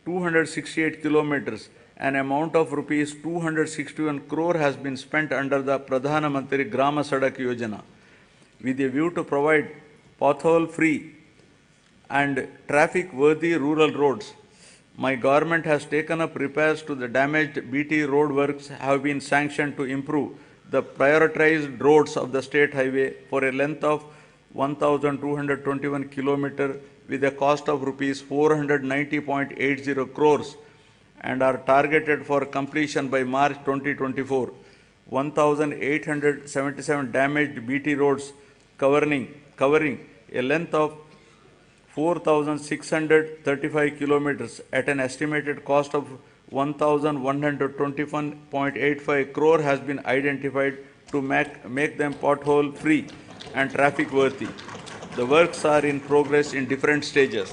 268 kilometers. An amount of rupees 261 crore has been spent under the Pradhana Mantri Grama Sadak Yojana with a view to provide pothole-free and traffic-worthy rural roads. My government has taken up repairs to the damaged BT road works have been sanctioned to improve the prioritized roads of the state highway for a length of 1,221 km with a cost of rupees 490.80 crores and are targeted for completion by March 2024. 1,877 damaged BT roads covering a length of 4,635 kilometers at an estimated cost of 1,121.85 crore has been identified to make them pothole free and traffic worthy. The works are in progress in different stages.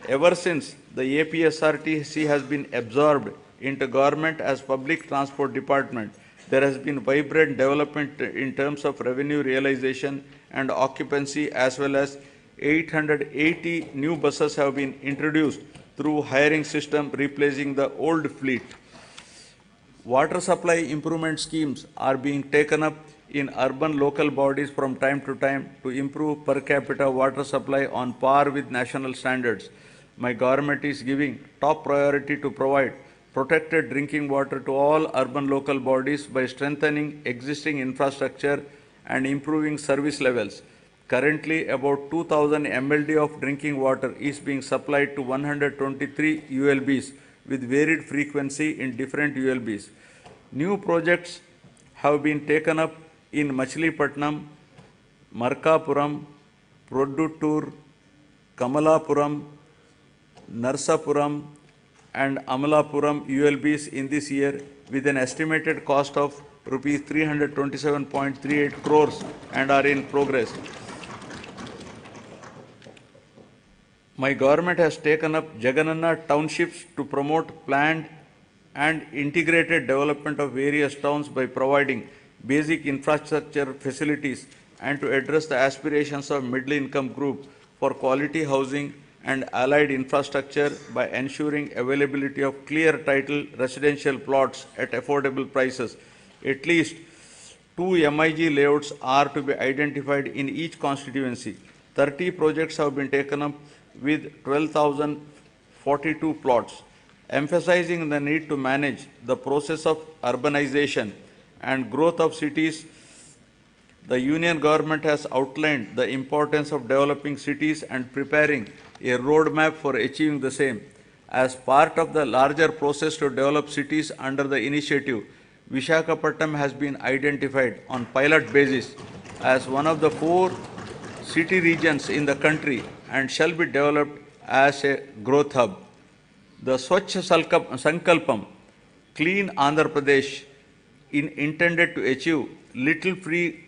Ever since the APSRTC has been absorbed into government as public transport department, there has been vibrant development in terms of revenue realization and occupancy, as well as 880 new buses have been introduced through hiring system replacing the old fleet. Water supply improvement schemes are being taken up in urban local bodies from time to time to improve per capita water supply on par with national standards. My government is giving top priority to provide protected drinking water to all urban local bodies by strengthening existing infrastructure and improving service levels. Currently, about 2,000 MLD of drinking water is being supplied to 123 ULBs with varied frequency in different ULBs. New projects have been taken up in Machilipatnam, Markapuram, Produttur, Kamalapuram, Narsapuram, and Amalapuram ULBs in this year with an estimated cost of rupees 327.38 crores and are in progress. My government has taken up Jaganana townships to promote planned and integrated development of various towns by providing basic infrastructure facilities and to address the aspirations of middle income group for quality housing and allied infrastructure by ensuring availability of clear title residential plots at affordable prices. At least 2 MIG layouts are to be identified in each constituency. 30 projects have been taken up with 12,042 plots, emphasizing the need to manage the process of urbanization and growth of cities. The Union government has outlined the importance of developing cities and preparing a roadmap for achieving the same. As part of the larger process to develop cities under the initiative, Visakhapatnam has been identified on pilot basis as one of the 4 city regions in the country and shall be developed as a growth hub. The Swachh Sankalpam, Clean Andhra Pradesh, intended to achieve litter-free,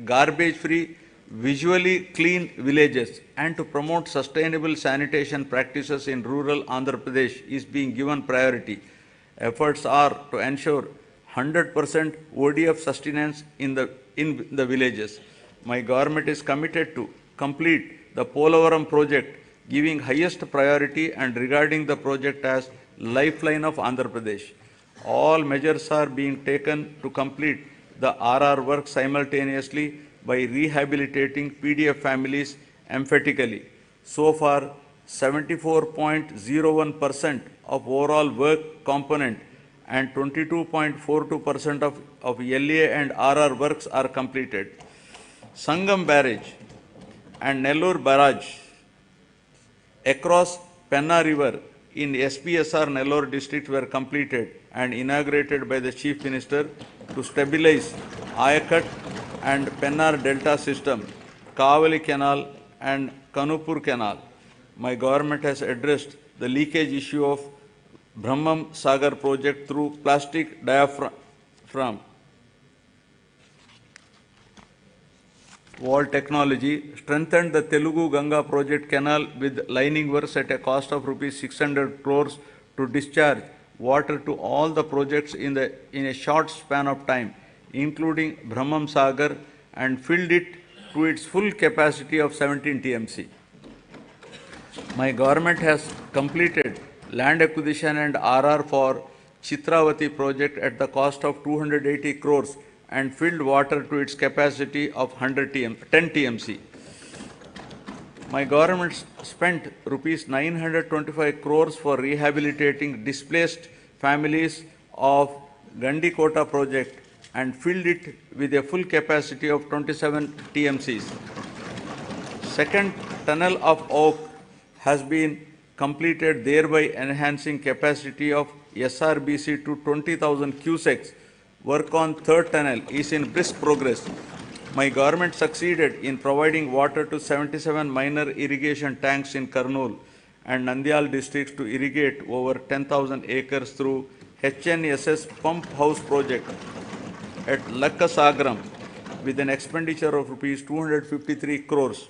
garbage-free, visually clean villages and to promote sustainable sanitation practices in rural Andhra Pradesh is being given priority. Efforts are to ensure 100% ODF sustenance in the villages. My government is committed to complete the Polavaram project, giving highest priority and regarding the project as lifeline of Andhra Pradesh. All measures are being taken to complete the RR work simultaneously by rehabilitating PDF families emphatically. So far, 74.01% of overall work component and 22.42% of LA and RR works are completed. Sangam Barrage and Nellore Barrage across Penna River in SPSR Nellore district were completed and inaugurated by the Chief Minister to stabilize Ayakat and Pennar Delta system, Kavali Canal and Kanupur Canal. My government has addressed the leakage issue of Brahmam Sagar project through plastic diaphragm wall technology, strengthened the Telugu Ganga project canal with lining works at a cost of rupees 600 crores to discharge water to all the projects in a short span of time, including Brahmam Sagar, and filled it to its full capacity of 17 TMC. My government has completed land acquisition and RR for Chitravati project at the cost of 280 crores and filled water to its capacity of 10 TMC. My government spent rupees 925 crores for rehabilitating displaced families of Gandikota project and filled it with a full capacity of 27 TMCs. Second tunnel of Oak has been completed, thereby enhancing capacity of SRBC to 20,000 cusecs. Work on third tunnel is in brisk progress. My government succeeded in providing water to 77 minor irrigation tanks in Kurnool and Nandyal districts to irrigate over 10,000 acres through HNSS pump house project at Lakkasagaram with an expenditure of rupees 253 crores.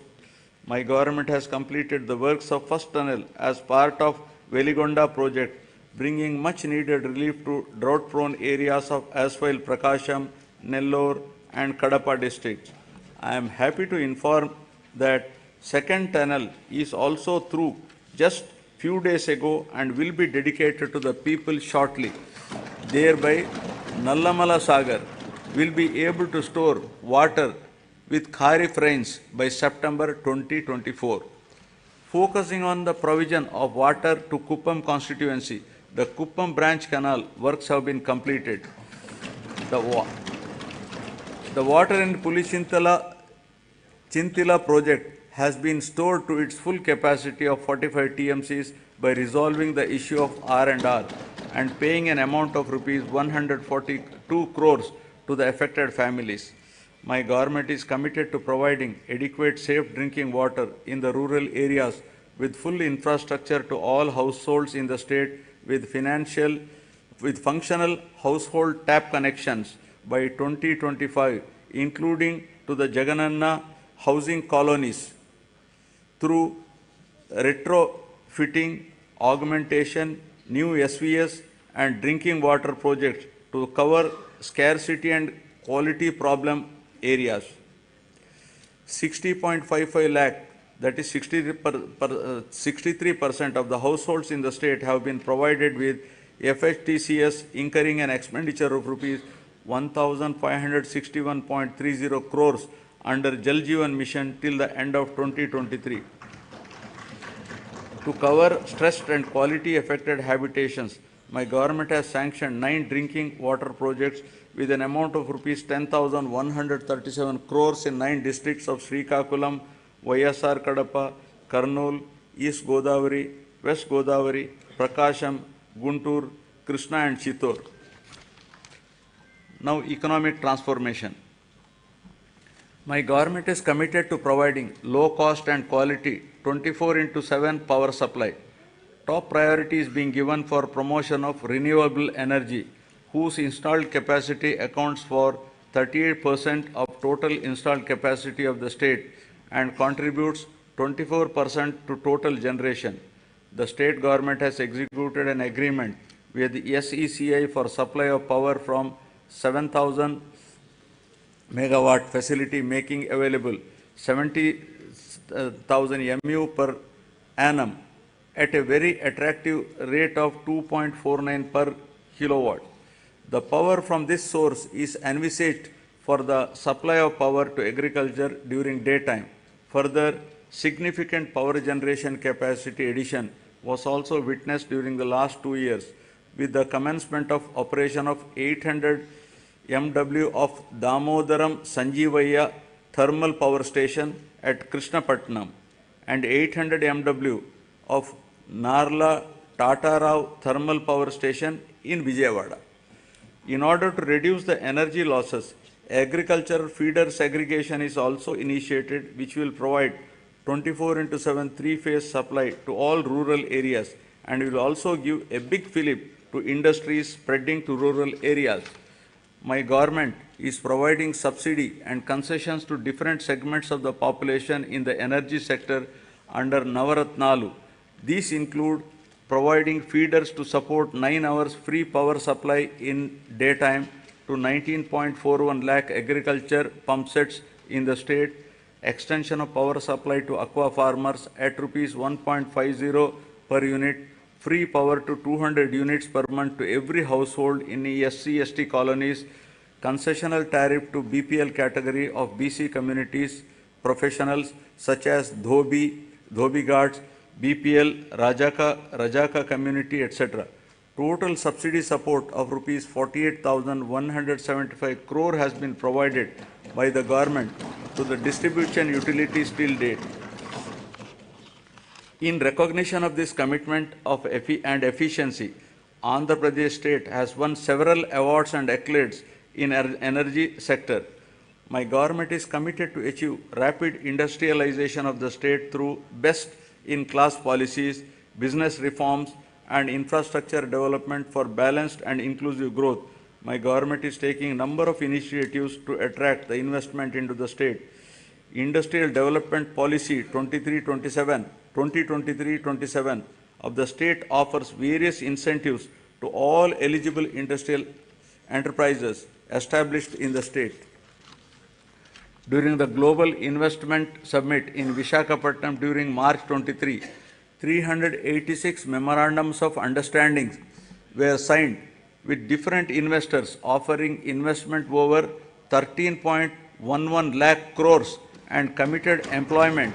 My government has completed the works of first tunnel as part of Veligonda project, bringing much needed relief to drought-prone areas of Aswile, Prakasham, Nellore and Kadapa districts. I am happy to inform that second tunnel is also through just few days ago and will be dedicated to the people shortly. Thereby, Nallamala Sagar will be able to store water with Kharif rains by September 2024. Focusing on the provision of water to Kuppam constituency, the Kuppam branch canal works have been completed. The water in Pulichintala Chintila project has been stored to its full capacity of 45 TMCs by resolving the issue of R&R and paying an amount of rupees 142 crores to the affected families. My government is committed to providing adequate safe drinking water in the rural areas with full infrastructure to all households in the state with functional household tap connections by 2025, including to the Jagananna housing colonies through retrofitting, augmentation, new SVS and drinking water projects to cover scarcity and quality problem areas. 60.55 lakh, that is 63% of the households in the state have been provided with FHTCS, incurring an expenditure of rupees 1,561.30 crores under Jal Jeevan Mission till the end of 2023. To cover stressed and quality affected habitations, my government has sanctioned 9 drinking water projects with an amount of rupees 10,137 crores in 9 districts of Srikakulam, YSR Kadapa, Kurnool, East Godavari, West Godavari, Prakasham, Guntur, Krishna and Chittor. Now, economic transformation. My government is committed to providing low cost and quality 24/7 power supply. Top priority is being given for promotion of renewable energy, whose installed capacity accounts for 38% of total installed capacity of the state and contributes 24% to total generation. The state government has executed an agreement with the SECI for supply of power from 7,000 megawatt facility, making available 70,000 MU per annum at a very attractive rate of 2.49 per kilowatt. The power from this source is envisaged for the supply of power to agriculture during daytime. Further, significant power generation capacity addition was also witnessed during the last 2 years with the commencement of operation of 800 MW of Damodaram Sanjeevaya thermal power station at Krishnapatnam and 800 MW of Narla Tatarao thermal power station in Vijayawada. In order to reduce the energy losses, agricultural feeder segregation is also initiated, which will provide 24/7 three-phase supply to all rural areas and will also give a big fillip to industries spreading to rural areas. My government is providing subsidy and concessions to different segments of the population in the energy sector under Navaratnalu. These include providing feeders to support 9 hours free power supply in daytime to 19.41 lakh agriculture pump sets in the state, extension of power supply to aqua farmers at rupees 1.50 per unit, free power to 200 units per month to every household in SC/ST colonies, concessional tariff to BPL category of BC communities, professionals such as dhobi, Dhobi Ghats, BPL, Rajaka community, etc. Total subsidy support of rupees 48,175 crore has been provided by the government to the distribution utilities till date. In recognition of this commitment of and efficiency, Andhra Pradesh state has won several awards and accolades in energy sector. My government is committed to achieve rapid industrialization of the state through best-in-class policies, business reforms, and infrastructure development for balanced and inclusive growth. My government is taking a number of initiatives to attract the investment into the state. Industrial Development Policy 2023-27 of the state offers various incentives to all eligible industrial enterprises established in the state. During the Global Investment Summit in Visakhapatnam during March 23, 386 memorandums of understanding were signed with different investors offering investment over 13.11 lakh crores and committed employment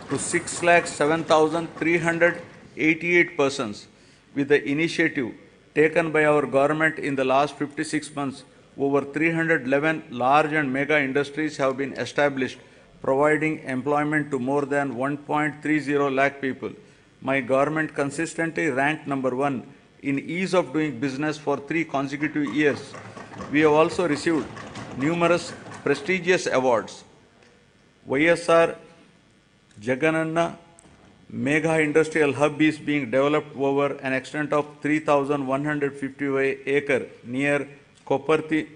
to 6,07,388 persons. With the initiative taken by our government in the last 56 months, over 311 large and mega industries have been established, providing employment to more than 1.30 lakh people. My government consistently ranked number 1 in ease of doing business for 3 consecutive years. We have also received numerous prestigious awards. YSR Jagan Mega Industrial Hub is being developed over an extent of 3,155 acres near Koparthi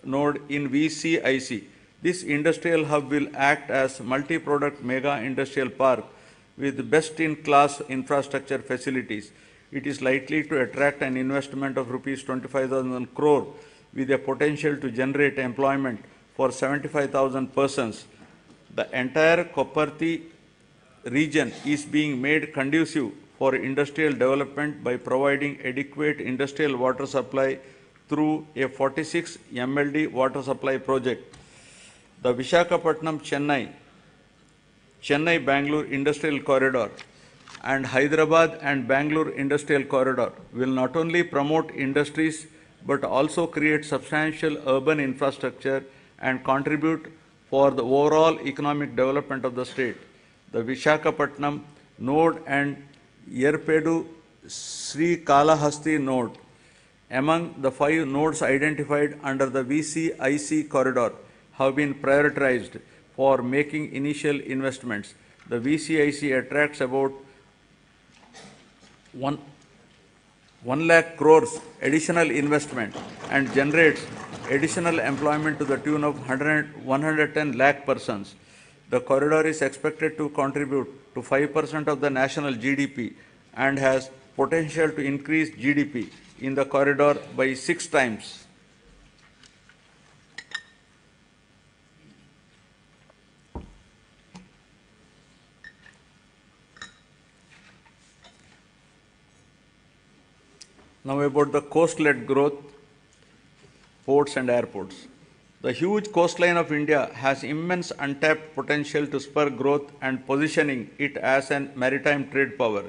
node in VCIC. This industrial hub will act as multi-product mega industrial park with best-in-class infrastructure facilities. It is likely to attract an investment of rupees 25,000 crore with a potential to generate employment for 75,000 persons. The entire Koparthi region is being made conducive for industrial development by providing adequate industrial water supply through a 46 MLD water supply project. The Chennai-Bangalore Industrial Corridor and Hyderabad and Bangalore Industrial Corridor will not only promote industries but also create substantial urban infrastructure and contribute for the overall economic development of the state. The Visakhapatnam node and Yerpedu Sri Kalahasti node, among the 5 nodes identified under the VCIC corridor, have been prioritized for making initial investments. The VCIC attracts about 1 lakh crores additional investment and generates additional employment to the tune of 110 lakh persons. The corridor is expected to contribute to 5% of the national GDP and has potential to increase GDP in the corridor by 6 times. Now about the coast-led growth, ports and airports. The huge coastline of India has immense untapped potential to spur growth and positioning it as a maritime trade power.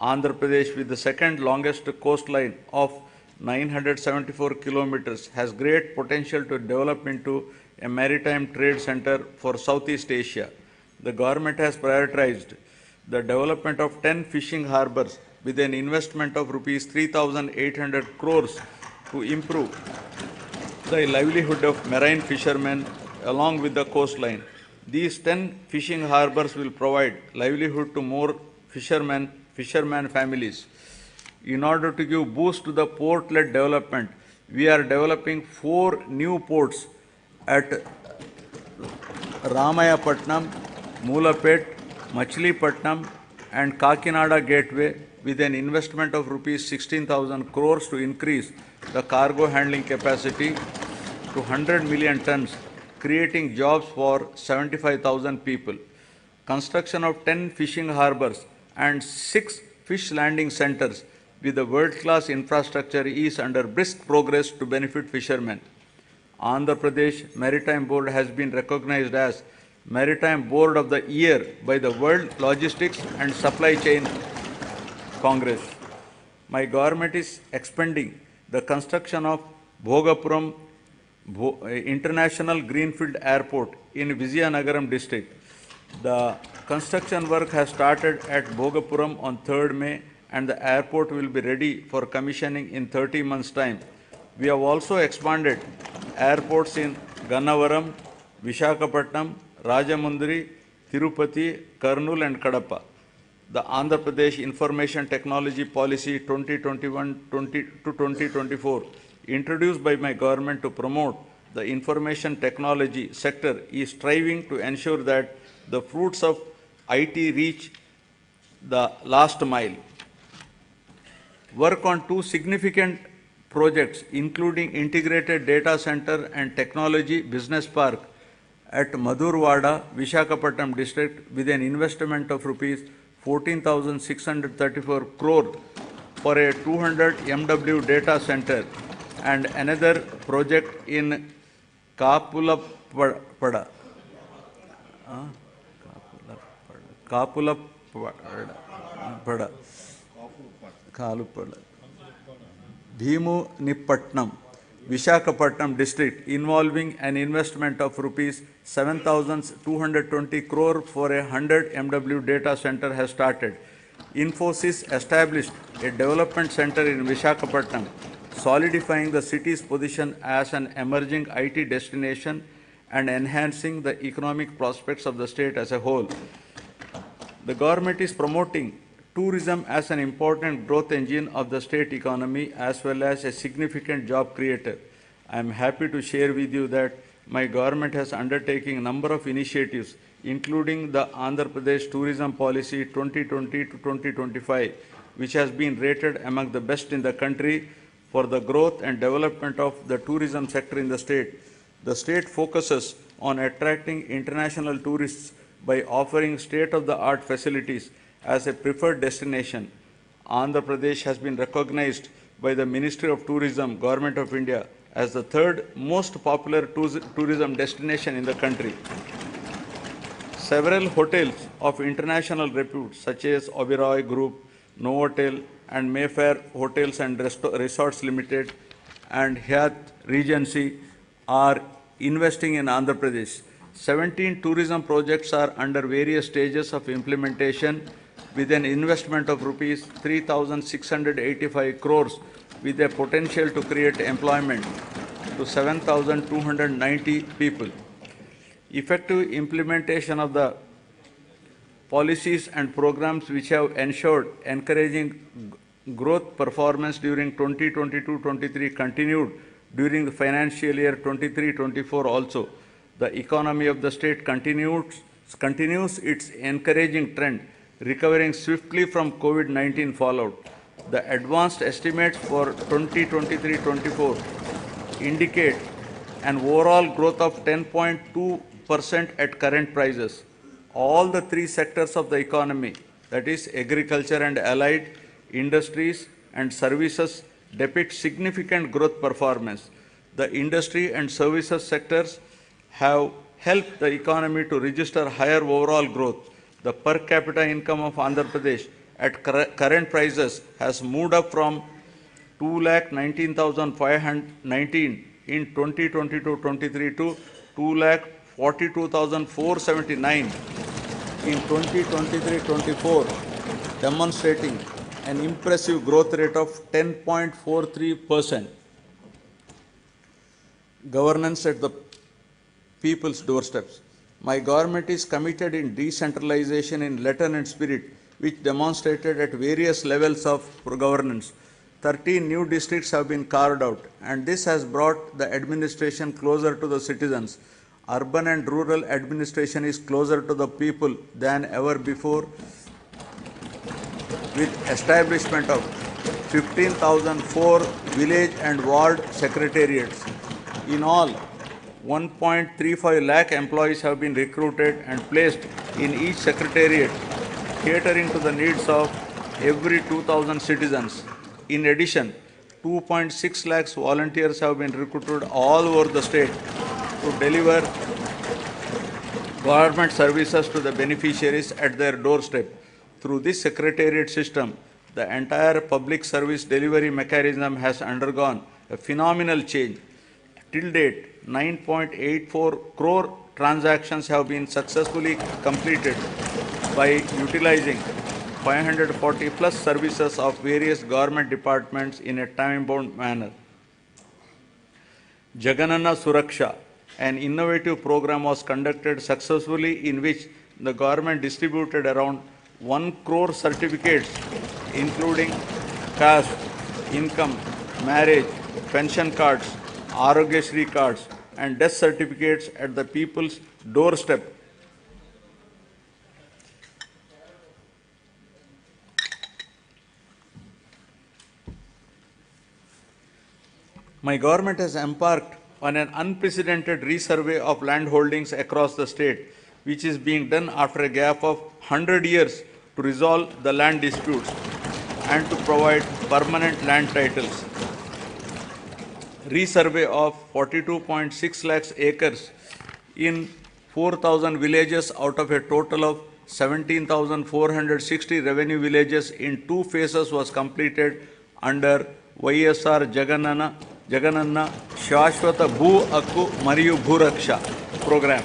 Andhra Pradesh, with the second longest coastline of 974 kilometers, has great potential to develop into a maritime trade center for Southeast Asia. The government has prioritized the development of 10 fishing harbors with an investment of rupees 3,800 crores to improve the livelihood of marine fishermen along with the coastline. These 10 fishing harbors will provide livelihood to more fishermen families. In order to give boost to the port-led development, we are developing 4 new ports at Ramayapatnam, Moolapet, Machilipatnam and Kakinada Gateway with an investment of rupees 16,000 crores to increase the cargo handling capacity to 100 million tons, creating jobs for 75,000 people. Construction of 10 fishing harbors and 6 fish landing centers with a world-class infrastructure is under brisk progress to benefit fishermen. Andhra Pradesh Maritime Board has been recognized as Maritime Board of the Year by the World Logistics and Supply Chain Congress. My government is expanding the construction of Bhogapuram International Greenfield Airport in Vizianagaram district. The construction work has started at Bhogapuram on 3rd May and the airport will be ready for commissioning in 30 months' time. We have also expanded airports in Gannavaram, Vishakhapatnam, Rajamundry, Tirupati, Kurnool and Kadapa. The Andhra Pradesh Information Technology Policy 2021 to 2024, introduced by my government to promote the information technology sector, is striving to ensure that the fruits of IT reach the last mile. Work on 2 significant projects, including integrated data center and technology business park at Madhurwada, Vishakhapatnam district, with an investment of rupees 14,634 crore for a 200 MW data center, and another project in Kapulapada, Bhimunipatnam, Vishakhapatnam district, involving an investment of rupees 7,220 crore for a 100 MW data center has started. Infosys established a development center in Vishakhapatnam, solidifying the city's position as an emerging IT destination and enhancing the economic prospects of the state as a whole. The government is promoting tourism as an important growth engine of the state economy as well as a significant job creator. I am happy to share with you that my government has undertaken a number of initiatives, including the Andhra Pradesh Tourism Policy 2020 to 2025, which has been rated among the best in the country for the growth and development of the tourism sector in the state. The state focuses on attracting international tourists by offering state-of-the-art facilities as a preferred destination. Andhra Pradesh has been recognized by the Ministry of Tourism, Government of India, as the 3rd most popular tourism destination in the country. Several hotels of international repute, such as Oberoi Group, Novotel, and Mayfair Hotels and Resorts Limited, and Hyatt Regency, are investing in Andhra Pradesh. 17 tourism projects are under various stages of implementation, with an investment of rupees 3,685 crores, with a potential to create employment to 7,290 people. Effective implementation of the policies and programs which have ensured encouraging growth performance during 2022-23 continued during the financial year 23-24 also. The economy of the state continues its encouraging trend, recovering swiftly from COVID-19 fallout. The advanced estimates for 2023-24 indicate an overall growth of 10.2% at current prices. All the 3 sectors of the economy, that is agriculture and allied, industries and services, depict significant growth performance. The industry and services sectors have helped the economy to register higher overall growth. The per capita income of Andhra Pradesh at current prices has moved up from 2,19,519 in 2022-23 to 2,42,479 in 2023-24, demonstrating an impressive growth rate of 10.43%. Governance at the people's doorsteps. My government is committed in decentralization in letter and spirit, which demonstrated at various levels of governance. 13 new districts have been carved out, and this has brought the administration closer to the citizens. Urban and rural administration is closer to the people than ever before, with establishment of 15,004 village and ward secretariats. In all, 1.35 lakh employees have been recruited and placed in each secretariat, catering to the needs of every 2,000 citizens. In addition, 2.6 lakhs volunteers have been recruited all over the state to deliver government services to the beneficiaries at their doorstep. Through this secretariat system, the entire public service delivery mechanism has undergone a phenomenal change. Till date, 9.84 crore transactions have been successfully completed by utilizing 540 plus services of various government departments in a time-bound manner. Jagan Suraksha, an innovative program, was conducted successfully in which the government distributed around 1 crore certificates including caste, income, marriage, pension cards, Ayodhya Shri cards and death certificates at the people's doorstep. My government has embarked on an unprecedented resurvey of land holdings across the state, which is being done after a gap of 100 years to resolve the land disputes and to provide permanent land titles. Resurvey of 42.6 lakhs acres in 4,000 villages out of a total of 17,460 revenue villages in 2 phases was completed under YSR Jagananna Shashwata Bhu Akku Mariyu Bhuraksha program.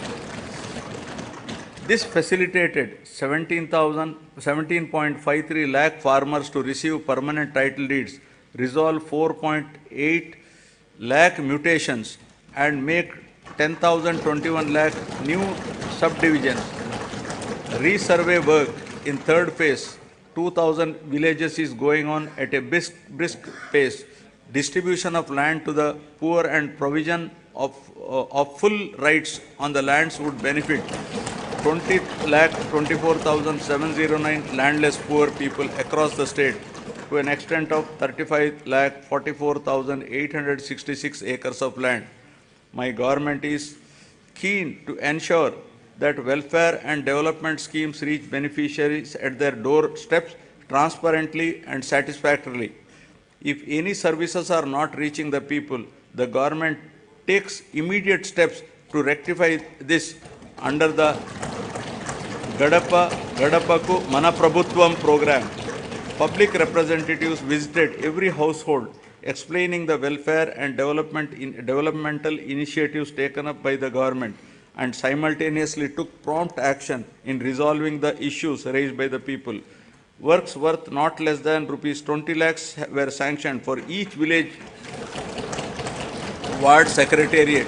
This facilitated 17.53 lakh farmers to receive permanent title deeds, resolve 4.8 lakh mutations and make 10,021 lakh new subdivisions. Resurvey work in third phase, 2,000 villages is going on at a brisk pace. Distribution of land to the poor and provision of full rights on the lands would benefit 20,24,709 landless poor people across the state to an extent of 35,44,866 acres of land. My government is keen to ensure that welfare and development schemes reach beneficiaries at their doorsteps transparently and satisfactorily. If any services are not reaching the people, the government takes immediate steps to rectify this under the Gadapaku Manaprabhutvam program. Public representatives visited every household explaining the welfare and developmental initiatives taken up by the government and simultaneously took prompt action in resolving the issues raised by the people. Works worth not less than rupees 20 lakhs were sanctioned for each village ward secretariat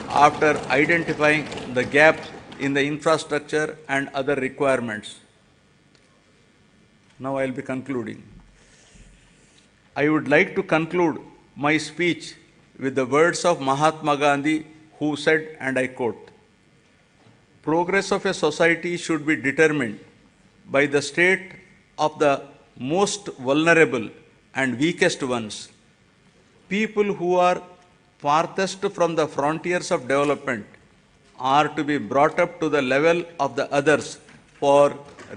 after identifying the gaps in the infrastructure and other requirements. Now I will be concluding. I would like to conclude my speech with the words of Mahatma Gandhi, who said, and I quote, "Progress of a society should be determined by the state of the most vulnerable and weakest ones. People who are farthest from the frontiers of development are to be brought up to the level of the others for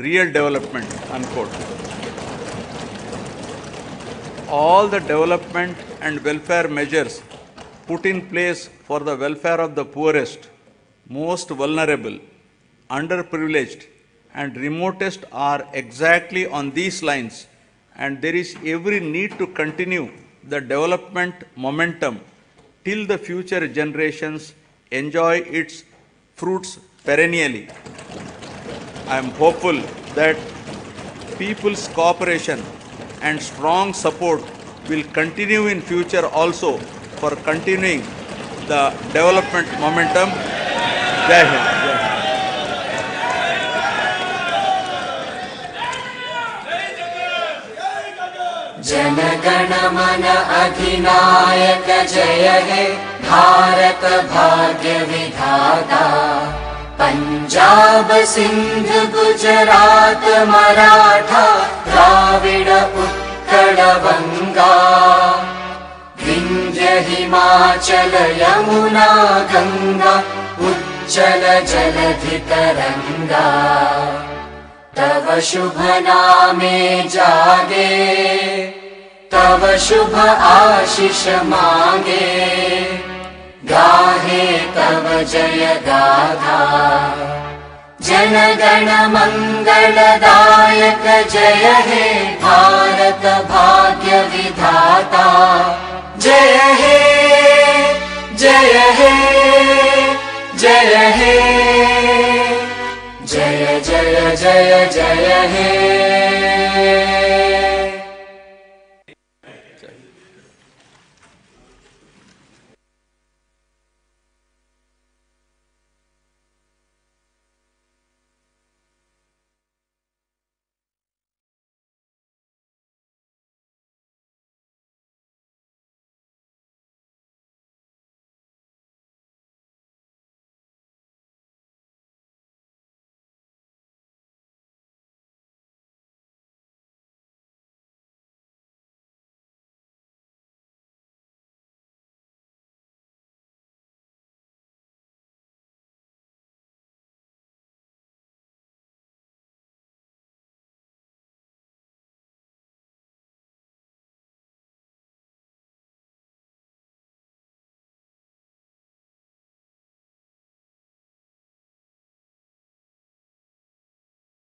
real development," unquote. All the development and welfare measures put in place for the welfare of the poorest, most vulnerable, underprivileged, and remotest are exactly on these lines, and there is every need to continue the development momentum till the future generations enjoy its fruits perennially. I am hopeful that people's cooperation and strong support will continue in future also for continuing the development momentum. Jai Hind. जनगण मन अधिनायक जय हे भारत भाग्य विधाता पंजाब सिंध गुजरात मराठा द्राविड उत्कल बंगा विंध्य हिमाचल यमुना गंगा उज्जल जलधि तरंगा तव शुभ नामे जागे तव शुभ आशीष मांगे गाहे तव जय गाथा जनगण मंगलदायक जय हे भारत भाग्य विधाता जय हे जय हे जय हे जय जय जय जय हे।